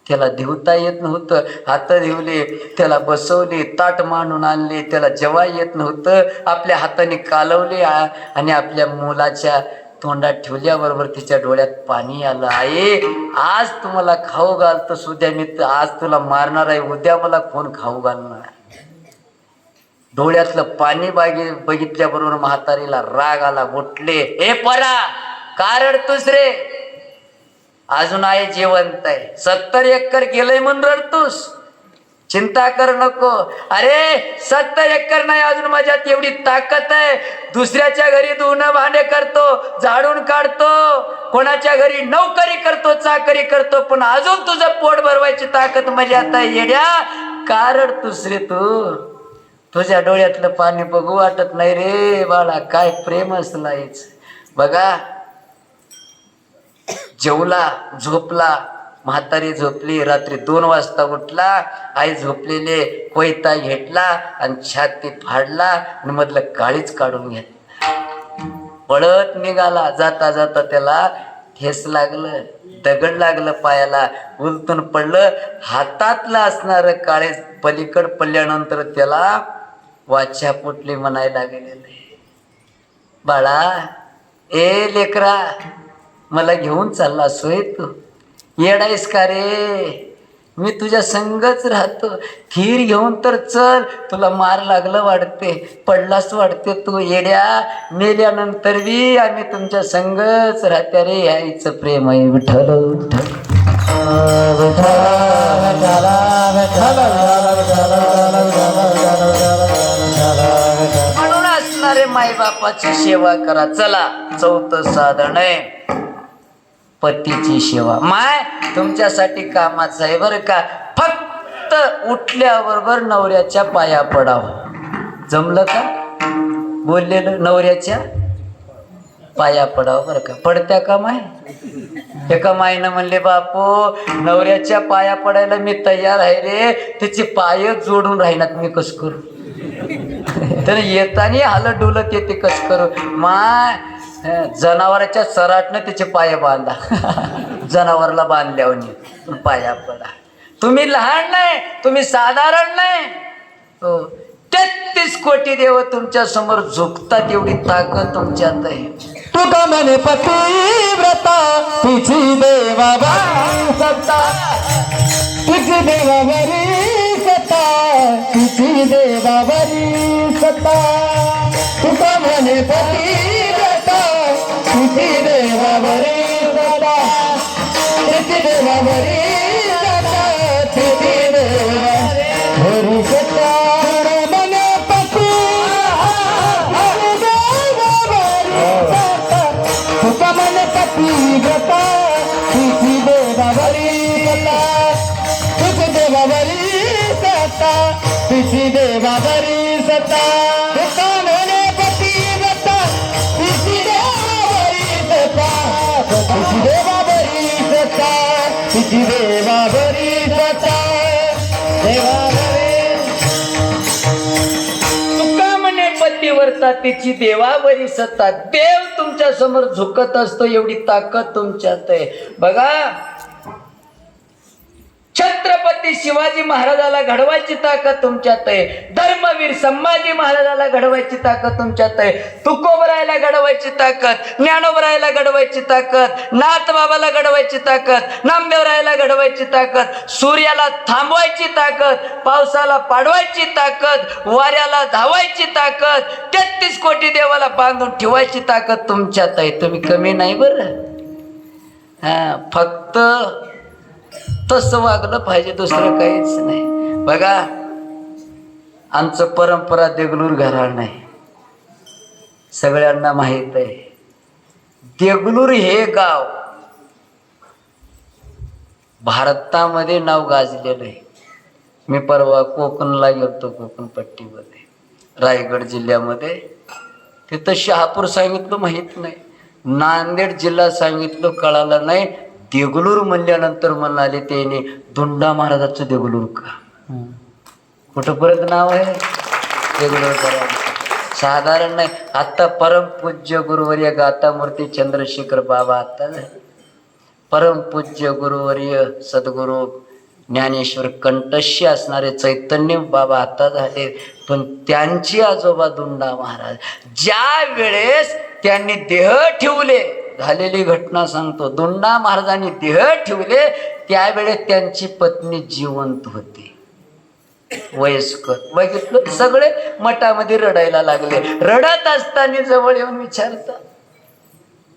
त्याला धुवता येत नव्हतं, हात धुवले, त्याला बसवले, ताट मांडून आणले, त्याला जेवा येत नव्हतं, आपल्या हाताने कालवले आणि आपल्या मुलाच्या तोंडात ठेवल्याबरोबर तिच्या डोळ्यात पाणी आलं. आई आज तुम्हाला खाऊ घालतो, सुद्या मी आज तुला मारणार आहे, उद्या मला कोण खाऊ घालणार. डोळ्यातलं पाणी बघितल्याबरोबर म्हातारीला राग आला, उठले, हे परा का रडतोस रे, अजून आहे जिवंत आहे, 70 एकर गेलंय म्हणून रडतोस, चिंता कर नको. अरे 70 एकर नाही, अजून माझ्यात एवढी ताकद आहे, दुसऱ्याच्या घरी धुणं भांडे करतो, झाडून काढतो, कोणाच्या घरी नोकरी करतो, चाकरी करतो, पण अजून तुझं पोट भरवायची ताकद माझ्यात आहे. येड्या का रडतोस रे तू, तुझ्या डोळ्यातलं पाणी बघू वाटत नाही रे बाळा, काय प्रेम असलायच. बघा जेवला, झोपला, म्हातारी झोपली, रात्री 2 वाजता उठला, आई झोपलेले, कोयता घेतला आणि छाती फाडला आणि मधलं काळीच काढून घेतला, पळत निघाला. जाता जाता त्याला ठेस लागलं, दगड लागलं पायाला, उलटून पडलं, हातातलं असणार काळे पलीकड पडल्यानंतर त्याला वाचा फुटली म्हणायला लागलेले. बाळा ए लेकरा, मला घेऊन चालला सोय तू, येडायस का रे, मी तुझ्या संगच राहतो. थीर घेऊन तर चल, तुला मार लागलं वाटते, पडलास वाटते तू येड्या, मेल्यानंतर बी आम्ही तुमच्या संगच राहत्या रे. यायचं प्रेम आहे विठ्ठल विठ्ठल. म्हणून असणारे मायबापाची सेवा करा. चला, चौथं साधन आहे पतीची सेवा. माय तुमच्यासाठी कामाचं आहे बरं का. फक्त उठल्याबरोबर नवऱ्याच्या पाया पडावं. जमलं का बोललेलं? नवऱ्याच्या पाया पडावं बरं का. पडत्या का माय? एका माईनं म्हणले, बापू नवऱ्याच्या पाया पडायला मी तयार आहे रे, त्याचे पाय जोडून राहिनात, मी कस करू? त्याने येताना हालत डुलत येते, कस करू? माय जनावराच्या सराटनं त्याचे पाय बांधा. जनावरला बांधल्यावर पाया पडा. तुम्ही लहान नाही, तुम्ही साधारण नाही. हो, 33 कोटी देव तुमच्या समोर झुकतात, एवढी ताकद तुमच्यात आहे. तुका म्हणे पतिव्रता, तुझी देवावरी सत्ता, तुझी देवावरी सत्ता, तुझी देवावरी सत्ता. तुका म्हणे पतिव्रता, तुझी देवावरी सत्ता, तुझी देवावरी सत्ता, तुझी देवावरी सत्ता. म्हणे पती तुका म्हणे पतिव्रता, तुझी देवावरी सत्ता, तुझी देवावरी सत्ता, तुझी देवावरी सत्ता. तुका म्हणे पतिव्रता, तुझी देवावरी सत्ता, तुझी देवावरी सत्ता, तुझी देवावरी सत्ता, देवावरी. तुका म्हणे पतिव्रता, तिची देवावरी सत्ता. देव तुमच्या समोर झुकत असतो, एवढी ताकद तुमच्यात आहे. बघा, छत्रपती शिवाजी महाराजाला घडवायची ताकद तुमच्यात आहे. धर्मवीर संभाजी महाराजाला घडवायची ताकद तुमच्यात आहे. तुकोबरायला घडवायची ताकद, ज्ञानोबरायला घडवायची ताकद, नाथबाबाला घडवायची ताकद, नामदेवरायला घडवायची ताकद, सूर्याला थांबवायची ताकद, पावसाला पाडवायची ताकद, वाऱ्याला धावायची ताकद, 33 कोटी देवाला बांधून ठेवायची ताकद तुमच्यात आहे. तुम्ही कमी नाही बरं. हा, फक्त तसं वागलं पाहिजे, दुसरं काहीच नाही. बघा, आमचं परंपरा देगलूर घराणं नाही, सगळ्यांना माहित आहे. देगलूर हे गाव भारतामध्ये नाव गाजलेलं आहे. मी परवा कोकणला गेलतो, कोकण पट्टीमध्ये, रायगड जिल्ह्यामध्ये. तिथं शहापूर सांगितलं माहित नाही, नांदेड जिल्हा सांगितलं कळालं नाही. देगलूर म्हणल्यानंतर म्हणाले त्याने, धुंडा महाराजाचं देगलूर का? कुठंपर्यंत नाव आहे देगलूर करा. साधारण नाही. आता परमपूज्य गुरुवर्य गातामूर्ती चंद्रशेखर बाबा आता झाले. परमपूज्य गुरुवर्य सद्गुरू ज्ञानेश्वर कंठस्य असणारे चैतन्य बाबा आता झाले. पण त्यांची आजोबा धुंडा महाराज, ज्या वेळेस त्यांनी देह ठेवले, झालेली घटना सांगतो, धुंडा महाराजांनी देह ठेवले त्यावेळेस त्यांची पत्नी जिवंत होती, वयस्कर. बघितलं, सगळे मठामध्ये रडायला लागले. रडत असताना जवळ येऊन विचारतात,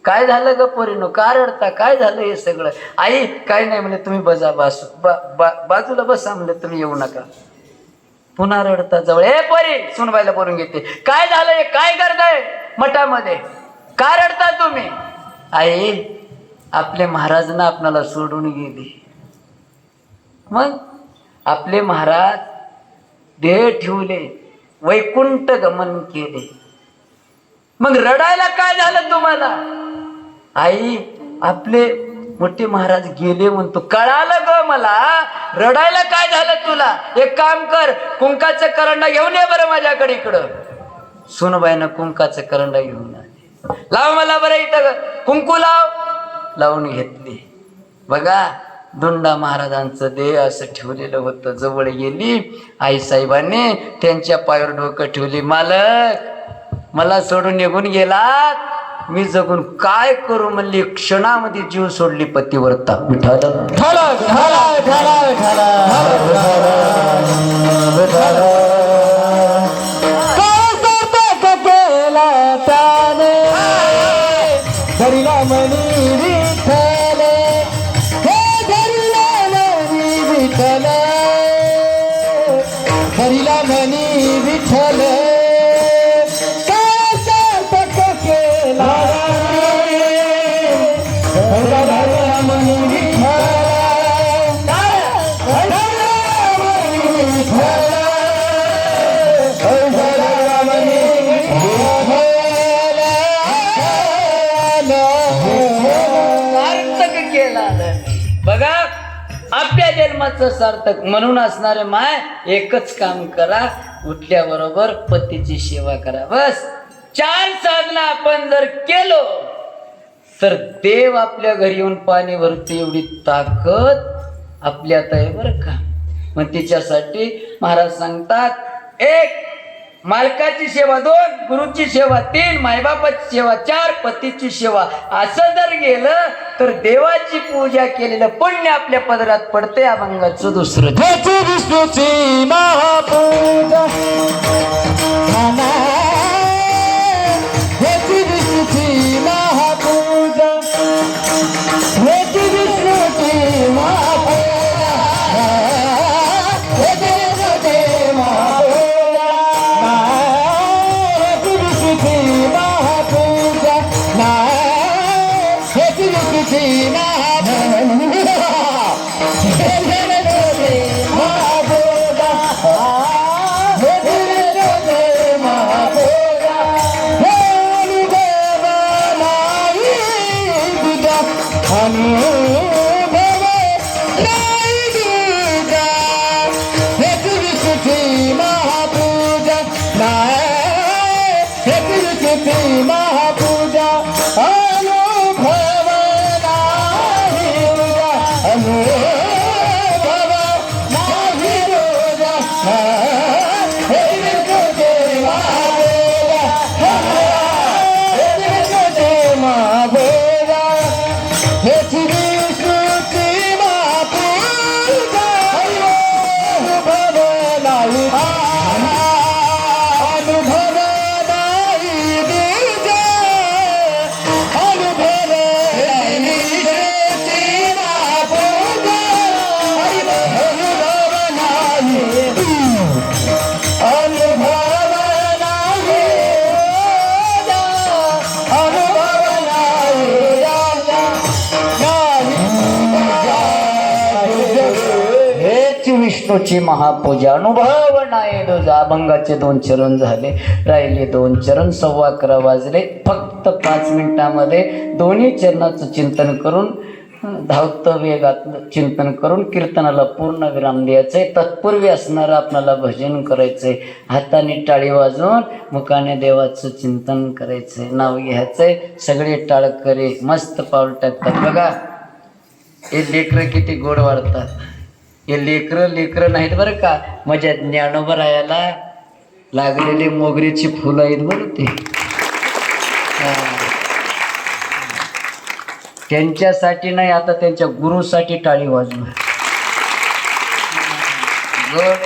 काय झालं ग पोरीनो, का रडता, काय झालं हे सगळं? आई काय नाही म्हणे, तुम्ही बसा, बाजूला बसा म्हणले, तुम्ही येऊ नका. पुन्हा रडता. जवळ, ए पोरी, सुनबाईला बोलून घेते, काय झालंय, काय करताय मठामध्ये, का रडता तुम्ही? आई, आपले महाराज ना आपणाला सोडून गेले. मग आपले महाराज देह ठेवले, वैकुंठ गमन केले, मग रडायला काय झालं तुम्हाला? आई, आपले मोठे महाराज गेले म्हणतो. कळालं ग मला, रडायला काय झालं तुला? एक काम कर, कुंकाचं करंडा घेऊन ये बरं माझ्याकडे इकडं. सुनबाईनं कुंकाचं करंडा घेऊन आले. लाव मला बरं इथं कुंकू लाव. लावून घेतली. बघा, धुंडा महाराजांचं देह असं ठेवलेलं होतं. जवळ गेली आईसाहेबांनी, त्यांच्या पायावर डोकं ठेवली. मालक, मला सोडून निघून गेलात, मी जगून काय करू म्हणली, क्षणामध्ये जीव सोडली पतिव्रता. विठाला ठाला ठाला ठाला ठाला केला त्याने धरिला मनी विठ्ठल, हे धरिला मनी विठ्ठल, धरिला मनी विठ्ठल, काय सार्थक केला धरिला मनी विठ्ठल, धरिला मनी विठ्ठल, धरिला मनी सार्थक केला. बघा आपल्या जन्माचं सार्थक म्हणून असणारे माय एकच काम करा, उठल्याबरोबर पतीची सेवा करा. बस 4 साधना आपण जर केलो तर देव आपल्या घरी येऊन पाणी भरते, एवढी ताकद आपल्यात आहे बरं का. मग तिच्यासाठी महाराज सांगतात, 1 मालकाची सेवा, 2 गुरुची सेवा, 3 मायबापाची सेवा, 4 पतीची सेवा. असं जर गेलं तर देवाची पूजा केलेलं पुण्य आपल्या पदरात पडते. अभंगाचं दुसरं हेची विष्णूची महापूजा, हेची विष्णूची महापूजा, हेची विष्णूची महापूजा, हेची विष्णूची महापूजा, हेची विष्णूची महापूजा, हेची विष्णूची महापूजा, महापूजा अनुभव नाही तुझा, अनुभव नाही तुझा, हे तुझे महापूजा, हे तुझे महापूजा, हेची विष्णूची महापूजा अनुभव नाही, अनुभव नाही तुझा, अनुभव नाही तुझी महापूजा, अनुभव नाही, अनुभव नाही, अनुभव नाही. हेच विष्णूची महापूजा, अनुभव नाही तुझा. अभंगाचे 2 चरण झाले, राहिले 2 चरण. 11:15 वाजले. फक्त 5 मिनिटामध्ये दोन्ही चरणाचं चिंतन करून, धावतं वेगातलं चिंतन करून कीर्तनाला पूर्ण विराम द्यायचंय. तत्पूर्वी असणारं आपल्याला भजन करायचंय. हाताने टाळी वाजवून मुखाने देवाचं चिंतन करायचंय, नाव घ्यायचंय. सगळे टाळकरी मस्त पाऊल टाकतात. बघा हे लेकरं किती गोड वाढतात. हे लेकरं नाहीत बरं का, माझ्या ज्ञानोबा रायाला लागलेली मोगरीची फुलं आहेत बरं ते. त्यांच्यासाठी नाही, आता त्यांच्या गुरुसाठी टाळी वाजवा. गोड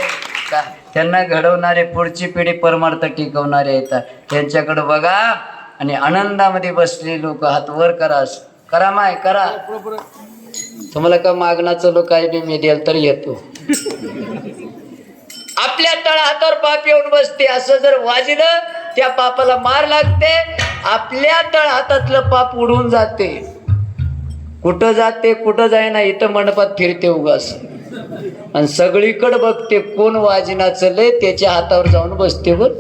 का त्यांना घडवणारे, पुढची पिढी परमार्थ टिकवणारे येतात. त्यांच्याकडे बघा आणि आनंदामध्ये बसले लोक हात वर करा, करा माय करा. तुम्हाला का मागणाचं लोक आहे मी द्याल तर येतो. आपल्या तळ हातावर पाप येऊन बसते, असं जर वाजलं त्या पापाला मार लागते. आपल्या तळ हातातलं पाप उडून जाते. कुठं जाते कुठं जाईना, इथं मंडपात फिरते उगास आणि सगळीकडे बघते कोण वाजनाचं लय, त्याच्या हातावर जाऊन बसते. बर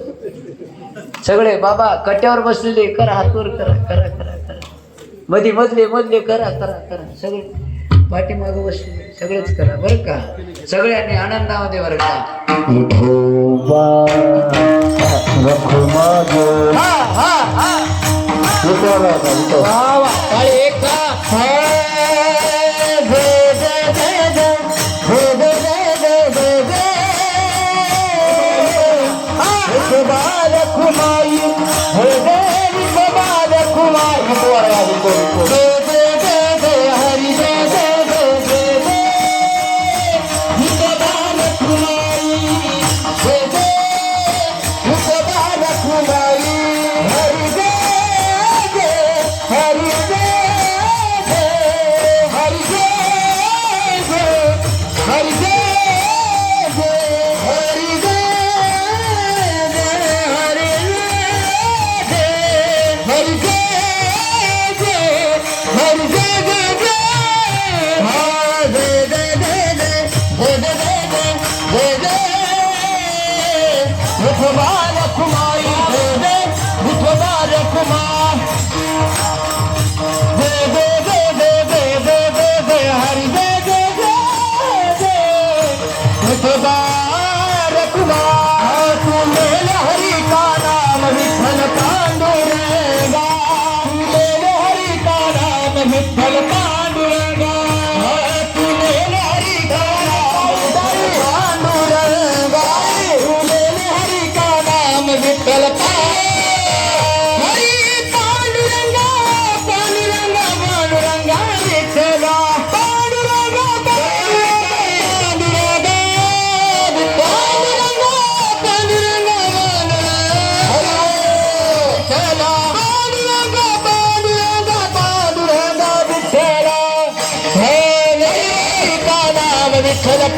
सगळे बाबा कट्यावर बसलेले, करा हातवर, करा करा करा करा, मधले मधले करा करा करा, सगळे पाठीमागं बसले सगळेच करा बरं का. सगळ्यांनी आनंदामध्ये बरं का. Kumai,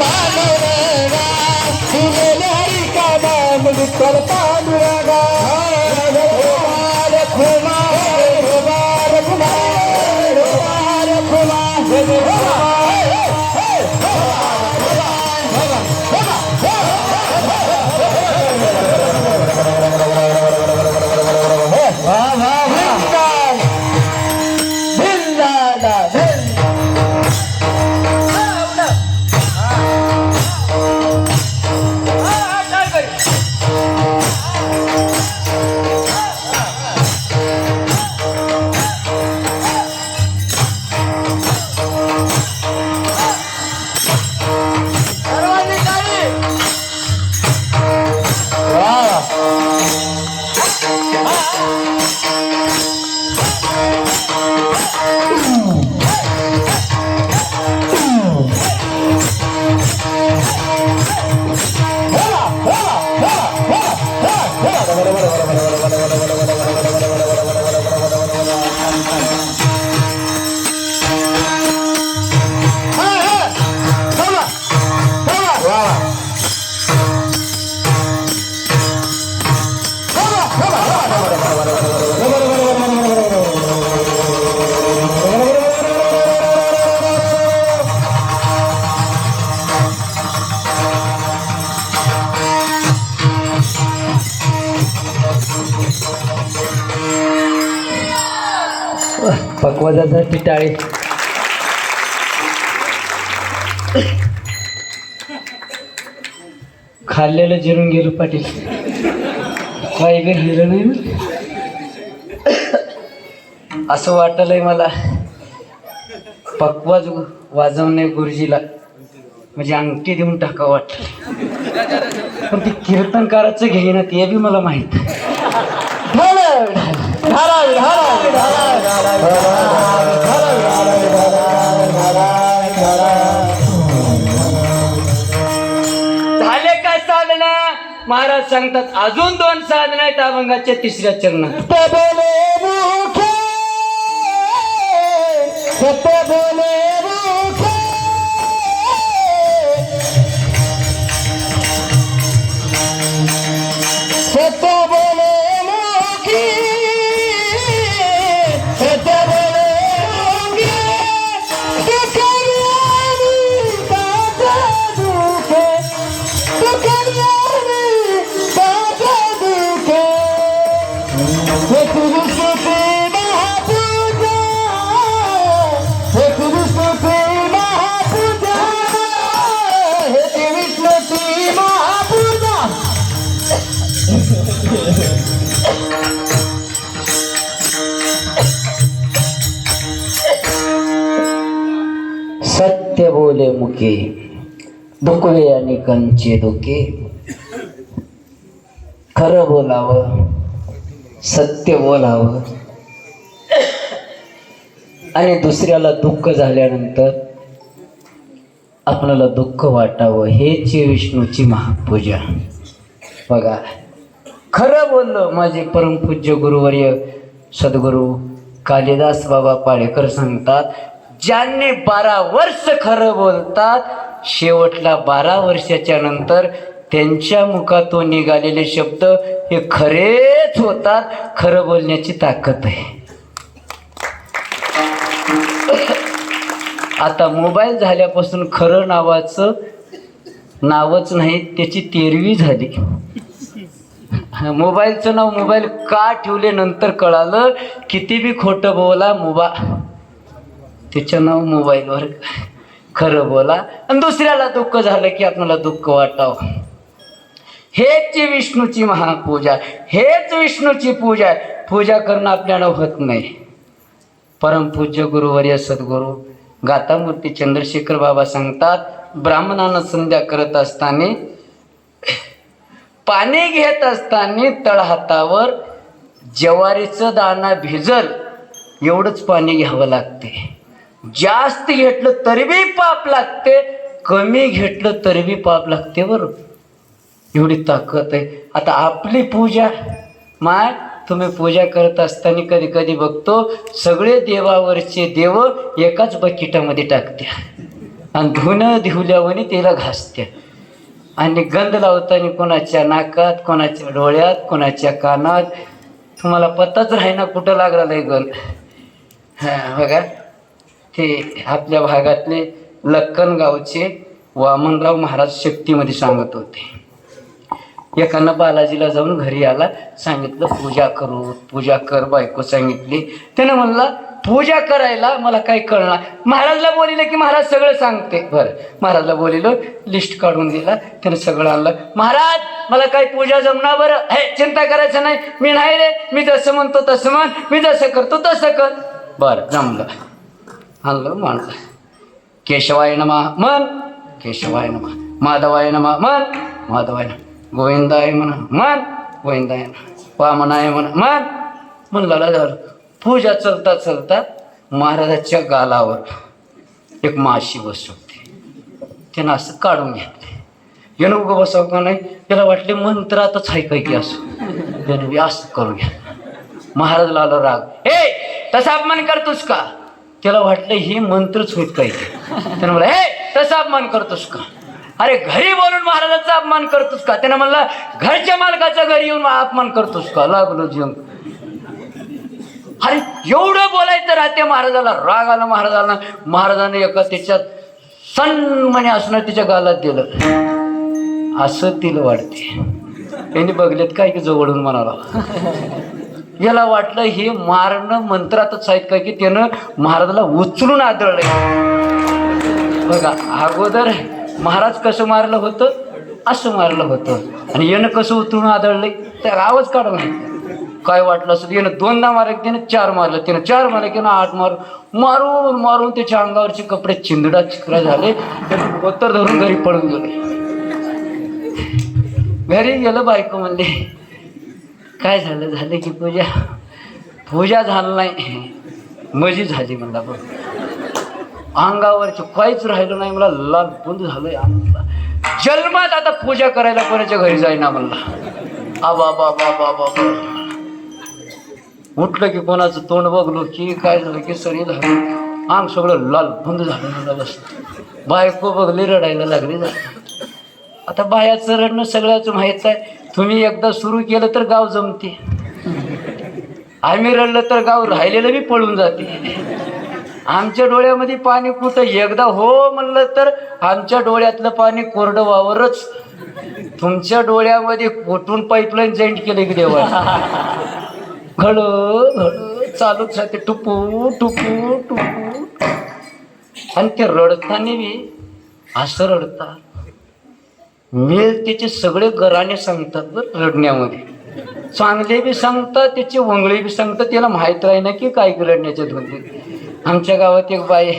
पांडुरंगा दिलेल्या रिकामा विठ्ठल पांडुरंगा पक्वाजासाठी टाळे. खाल्लेलं जिरून गेलो पाटील, काही बी राहिलं नाही ना असं वाटलंय मला. पक्वाज वाजवणे गुरुजीला म्हणजे अंगठी देऊन टाका वाटलं, पण ते कीर्तनकाराचं घेईना ते बी मला माहित. झाले काय साधना? महाराज सांगतात अजून 2 साधना आहेत अभंगाच्या 3ऱ्या चरणात. सत्य बोले मुके दुखवे आणि कंचे दुखे. खरं बोलावं, सत्य बोलावं आणि दुसऱ्याला दुःख झाल्यानंतर आपल्याला दुःख वाटावं, हेच विष्णूची महापूजा. बघा, खरं बोललं. माझे परमपूज्य गुरुवर्य सद्गुरू कालिदास बाबा पाडेकर सांगतात, ज्यांनी 12 वर्ष खरं बोलतात, शेवटला 12 वर्षाच्या नंतर त्यांच्या मुखातून निघालेले शब्द हे खरेच होतात. खरं बोलण्याची ताकद आहे. आता मोबाईल झाल्यापासून खरं नावाचं नावच नाही, त्याची 13वी झाली. मोबाईलचं नाव मोबाईल का ठेवले नंतर कळालं. किती बी खोटं बोला त्याचं नाव मोबाईलवर. खरं बोला आणि दुसऱ्याला दुःख झालं की आपल्याला दुःख वाटावं. हेच विष्णूची महापूजा, हेच विष्णूची पूजा आहे. पूजा करणं आपल्याला होत नाही. परमपूज्य गुरुवर्य सद्गुरू गातामूर्ती चंद्रशेखर बाबा सांगतात, ब्राह्मणानं संध्या करत असताना, पाणी घेत असताना तळहातावर ज्वारीचं दाणा भिजल एवढंच पाणी घ्यावं लागते. जास्त घेतलं तरी बी पाप लागते, कमी घेतलं तरी बी पाप लागते. बरं, एवढी ताकद आहे. आता आपली पूजा माय, तुम्ही पूजा करत असताना कधी कधी बघतो सगळे देवावरचे देव एकाच बकेटामध्ये टाकते आणि धुणं धिवल्यावानी तिला घासते आणि गंध लावताना कोणाच्या नाकात, कोणाच्या डोळ्यात, कोणाच्या कानात. तुम्हाला पत्ताच राही ना कुठं लागला नाही गंध. हां बघा, ते आपल्या भागातले लक्कन गावचे वामनराव महाराज शक्तीमध्ये सांगत होते. एकानं बालाजीला जाऊन घरी आला, सांगितलं पूजा करू, पूजा कर. बायको सांगितली. त्यानं म्हणला पूजा करायला मला काही कळणार. महाराजला बोलिलं की महाराज सगळं सांगते. बरं, महाराजला बोलिलं, लिस्ट काढून दिला, त्यानं सगळं आणलं. महाराज मला काही पूजा जमणार. बरं, हे चिंता करायचं नाही, मी नाही रे, मी जसं म्हणतो तसं म्हण, मी जसं करतो तसं कर. बरं जमलं, आणलं मांडलं. केशवाय नमः म्हण, केशवाय नमः. माधवाय नमः म्हण, माधवाय नमः. गोविंदाय म्हणा म्हण, गोविंदाय नमः. वामनाय म्हणा म्हण. म्हणला झालं. पूजा चलता चलता महाराजाच्या गालावर एक माशी बसवते. त्यानं असं काढून घेतले. यानं उगं बसावं का नाही, त्याला वाटले मंत्रातच आहे काय की असं. यानं असं करून घ्या. महाराजला आलं राग. हे तसा अपमान करतोस का? त्याला वाटलं हे मंत्रच होत काय. त्यानं म्हणलं हे तसा अपमान करतोस का? अरे घरी बोलून महाराजाचा अपमान करतोस का? त्यानं म्हणलं घरच्या मालकाच्या घरी येऊन अपमान करतोस का? लागलो जीवन. अरे एवढं बोलायचं राहते. महाराजाला राग आला. महाराजाने एका त्याच्यात सन्माने असणं तिच्या गालात दिलं. असं तिला वाटते. त्यांनी बघलेत काय की जवळून म्हणाला. याला वाटलं हे मारणं मंत्रातच आहेत काय की त्यानं महाराजाला उचलून आदळलंय. बघा, अगोदर महाराज कसं मारलं होतं, असं मारलं होतं, आणि यानं कसं उतरून आदळलंय तर आवाज काढला. काय वाटलं असं यानं 2दा मारलं, त्यानं 4 मारलं, त्यानं 4 मारलं, त्यानं 8 मारून मारून त्याच्या अंगावरचे कपडे चिंदडा चिकरा झाले. त्यानं गोतर धरून घरी पळून गेले. घरी गेलं. बायको म्हणले काय झालं? झालं की पूजा झालं नाही. मजी झाली म्हणला. बघ अंगावरचं काहीच राहिलं नाही. मला लाल बुंद झालंय अंगाला. जन्मात आता पूजा करायला कोणाच्या घरी जाईना म्हणला. आबा बाबा बाबा. उठलं की कोणाचं तोंड बघलो की काय झालं की सरी झालं, अंग सगळं लाल बुंद झालं म्हणला. बस बायको बघली, रडायला लागली. आता बायाचं रडणं सगळ्याच माहीत आहे. तुम्ही एकदा सुरू केलं तर गाव जमते. आम्ही रडलं तर गाव राहिलेलं बी पळून जाते. आमच्या डोळ्यामध्ये पाणी कुठं एकदा हो म्हणलं तर आमच्या डोळ्यातलं पाणी कोरडं वावरच. तुमच्या डोळ्यामध्ये कुठून पाईपलाईन जॉईंट केले की देवा. घड चालूच राहते. टुपू टुपू टुपू. आणि ते रडताना बी असं रडतात. मेल त्याचे सगळे गराणे सांगतात बरं रडण्यामध्ये. चांगले बी सांगतात, त्याचे वंगळे बी सांगतात. त्याला माहीत राही ना की काय रडण्याच्या धुंदीत. आमच्या गावात एक बाई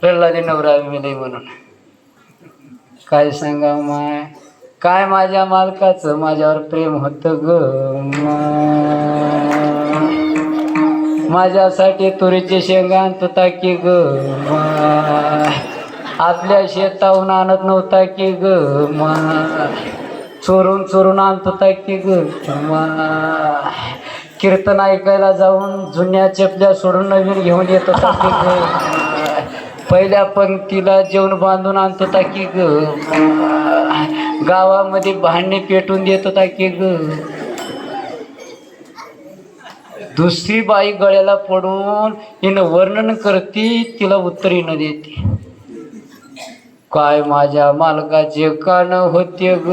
रडला रे नवरा मेले म्हणून. काय सांगा माय, काय माझ्या मालकाचं माझ्यावर प्रेम होतं ग. माझ्यासाठी तुरीचे शेंगा आणत होता की ग. आपल्या शेताहून आणत नव्हता की ग. चोरून चोरून आणत होता की ग. कीर्तन ऐकायला जाऊन जुन्या चपल्या सोडून नवीन घेऊन येत होता की ग. पहिल्या पंक्तीला जेवण बांधून आणत होता की ग. गावामध्ये भांडणे पेटून देत होता की ग. दुसरी बाई गळ्याला पडून हिनं वर्णन करती, तिला उत्तर न देते. काय माझ्या मालकाचे कान होते ग.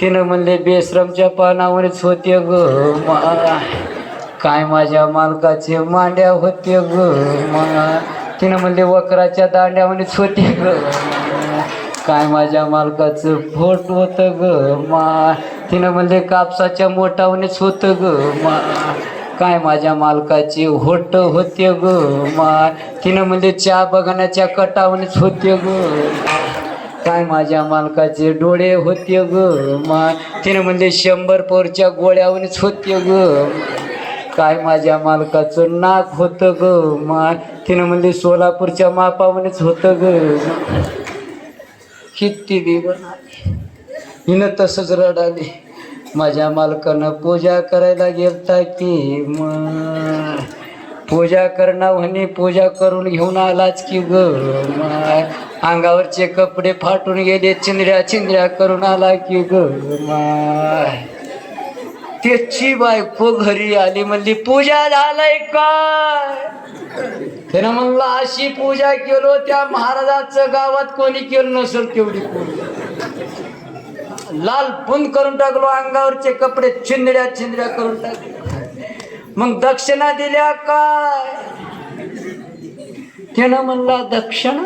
तिनं म्हणले बेश्रमच्या पानावरच होते ग. काय माझ्या मालकाचे मांड्या होते ग. तिनं म्हणले वक्राच्या दांड्यावरच होते ग. काय माझ्या मालकाचं फोट होतं ग. तिनं म्हणले कापसाच्या मोठावरच होतं ग. काय माझ्या मालकाचे होट होते ग. तिनं म्हणले चहा बघण्याच्या कटावरच होते ग. काय माझ्या मालकाचे डोळे होते ग. तिनं म्हणले 100 पोरच्या गोळ्यावरच होते ग. काय माझ्या मालकाचं नाक होतं ग. तिनं म्हणले सोलापूरच्या मापावरच होतं ग. किती बी बनाली हिनं तसंच रडाली. माझ्या मालकानं पूजा करायला गेलता की पूजा करणं म्हणे पूजा करून घेऊन आलाच की ग माय, अंगावरचे कपडे फाटून गेले, चिंद्र्या चिंद्र्या करून आला की ग माय. त्याची बायको घरी आली, म्हणली पूजा झालंय काय? त्यानं म्हणलं अशी पूजा केलो त्या महाराजाचं गावात कोणी केलं नसेल तेवढी पूजा. लाल पुंद करून टाकलो, अंगावरचे कपडे चिंदड्या चिंदड्या करून टाकले. मग दक्षिणा दिल्या काय? त्यानं म्हणला दक्षिणा?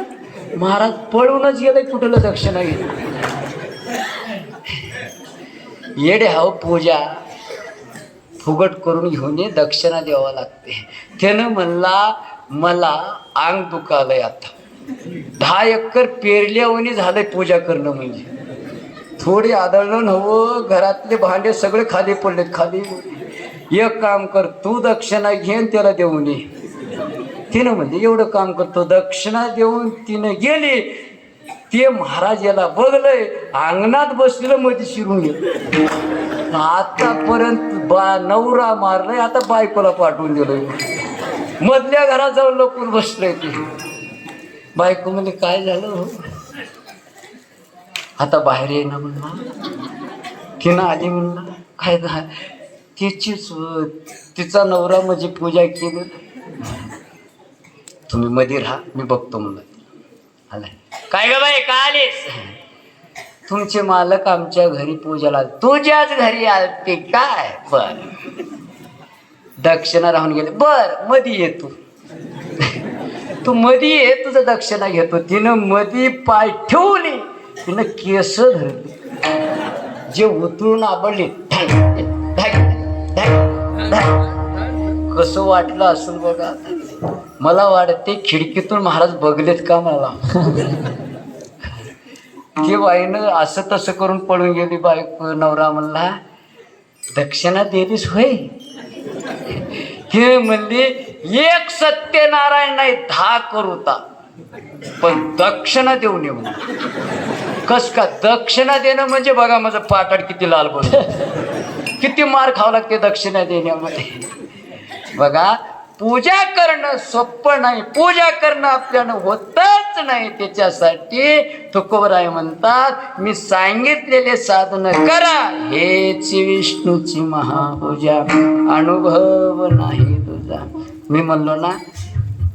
महाराज पळूनच गेले, कुठलं दक्षिणा गेली? येडे हाव, पूजा फुगट करून घेऊन ये, दक्षिणा द्यावा लागते. त्यानं म्हणला मला अंग दुखालय, आता 10 एकर पेरल्यावानी झालंय पूजा करणं म्हणजे. थोडी आदळण हवं, घरातले भांडे सगळे खाली पडलेत खाली. एक काम कर, तू दक्षिणा घेऊन त्याला देऊन ये. तिनं म्हणजे एवढं काम करतो, दक्षिणा देऊन तिनं गेली. ते महाराज याला बघलंय, अंगणात बसलेलं मध्ये शिरून गेलं. आतापर्यंत नवरा मारलाय, आता बायकोला पाठवून दिलंय. मधल्या घराजवळ लपून बसलंय ते. बायको म्हणजे काय झालं हो? आता बाहेर ये ना म्हणला. तिनं आली म्हणला काय तिचीच तिचा नवरा म्हणजे पूजा केली. तुम्ही मध्ये राहा, मी बघतो म्हणलं. आलाय काय ग बाई, का आलीस? तुमचे मालक आमच्या घरी पूजाला, तुझ्याच घरी आलते काय? बर, दक्षिणा राहून गेले. बर, मधी ये तू मधी ये, तुझं दक्षिणा घेतो. तिनं मधी पाय ठेवली, तिनं केस धरली, जे उतरून आबडले. कसं वाटलं असेल बघा. मला वाटते खिडकीतून महाराज बघलेत का मला. ते बाईनं असं तसं करून पळून गेली. बायको नवरा म्हणला दक्षिणा दिलीस होय? हे म्हणली एक सत्यनारायण नाही 10 करूता, पण दक्षिणा देऊन ये म्हणून. कस का दक्षिणा देणं म्हणजे बघा माझं पाटाड किती लाल बोल, किती मार खावं लागते दक्षिणा देण्यामध्ये. बघा, पूजा करणं सोपं नाही, पूजा करणं आपल्यानं होतच नाही. त्याच्यासाठी तुकोबराय म्हणतात मी सांगितलेले साधन करा, हेच विष्णूची महापूजा, अनुभव नाही तुझा. मी म्हणलो ना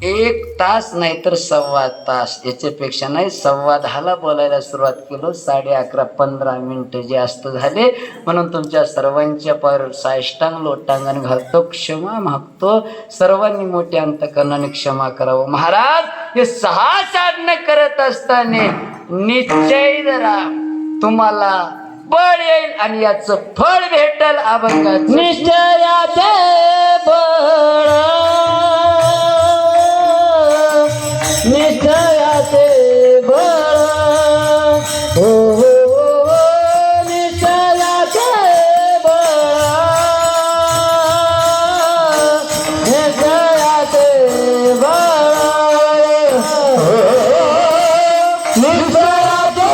1 तास नाही तर 1.25 तास, याच्यापेक्षा नाही. 10:15 बोलायला सुरुवात केलो, 11:30 15 मिनिटं जास्त झाले. म्हणून तुमच्या सर्वांच्या पार साष्टांग लोटांगण घालतो, क्षमा मागतो. सर्वांनी मोठ्या अंतकरणाने क्षमा करावं. महाराज हे 6 साधनं करत असताना निश्चय जरा तुम्हाला बळ येईल आणि याचं फळ भेटल. अभंगात निश्चयाचे बळ, निश्चयाचे बळ, हो हो हो, निश्चयाचे बळ, निश्चयाचे बळ, निश्चयाचे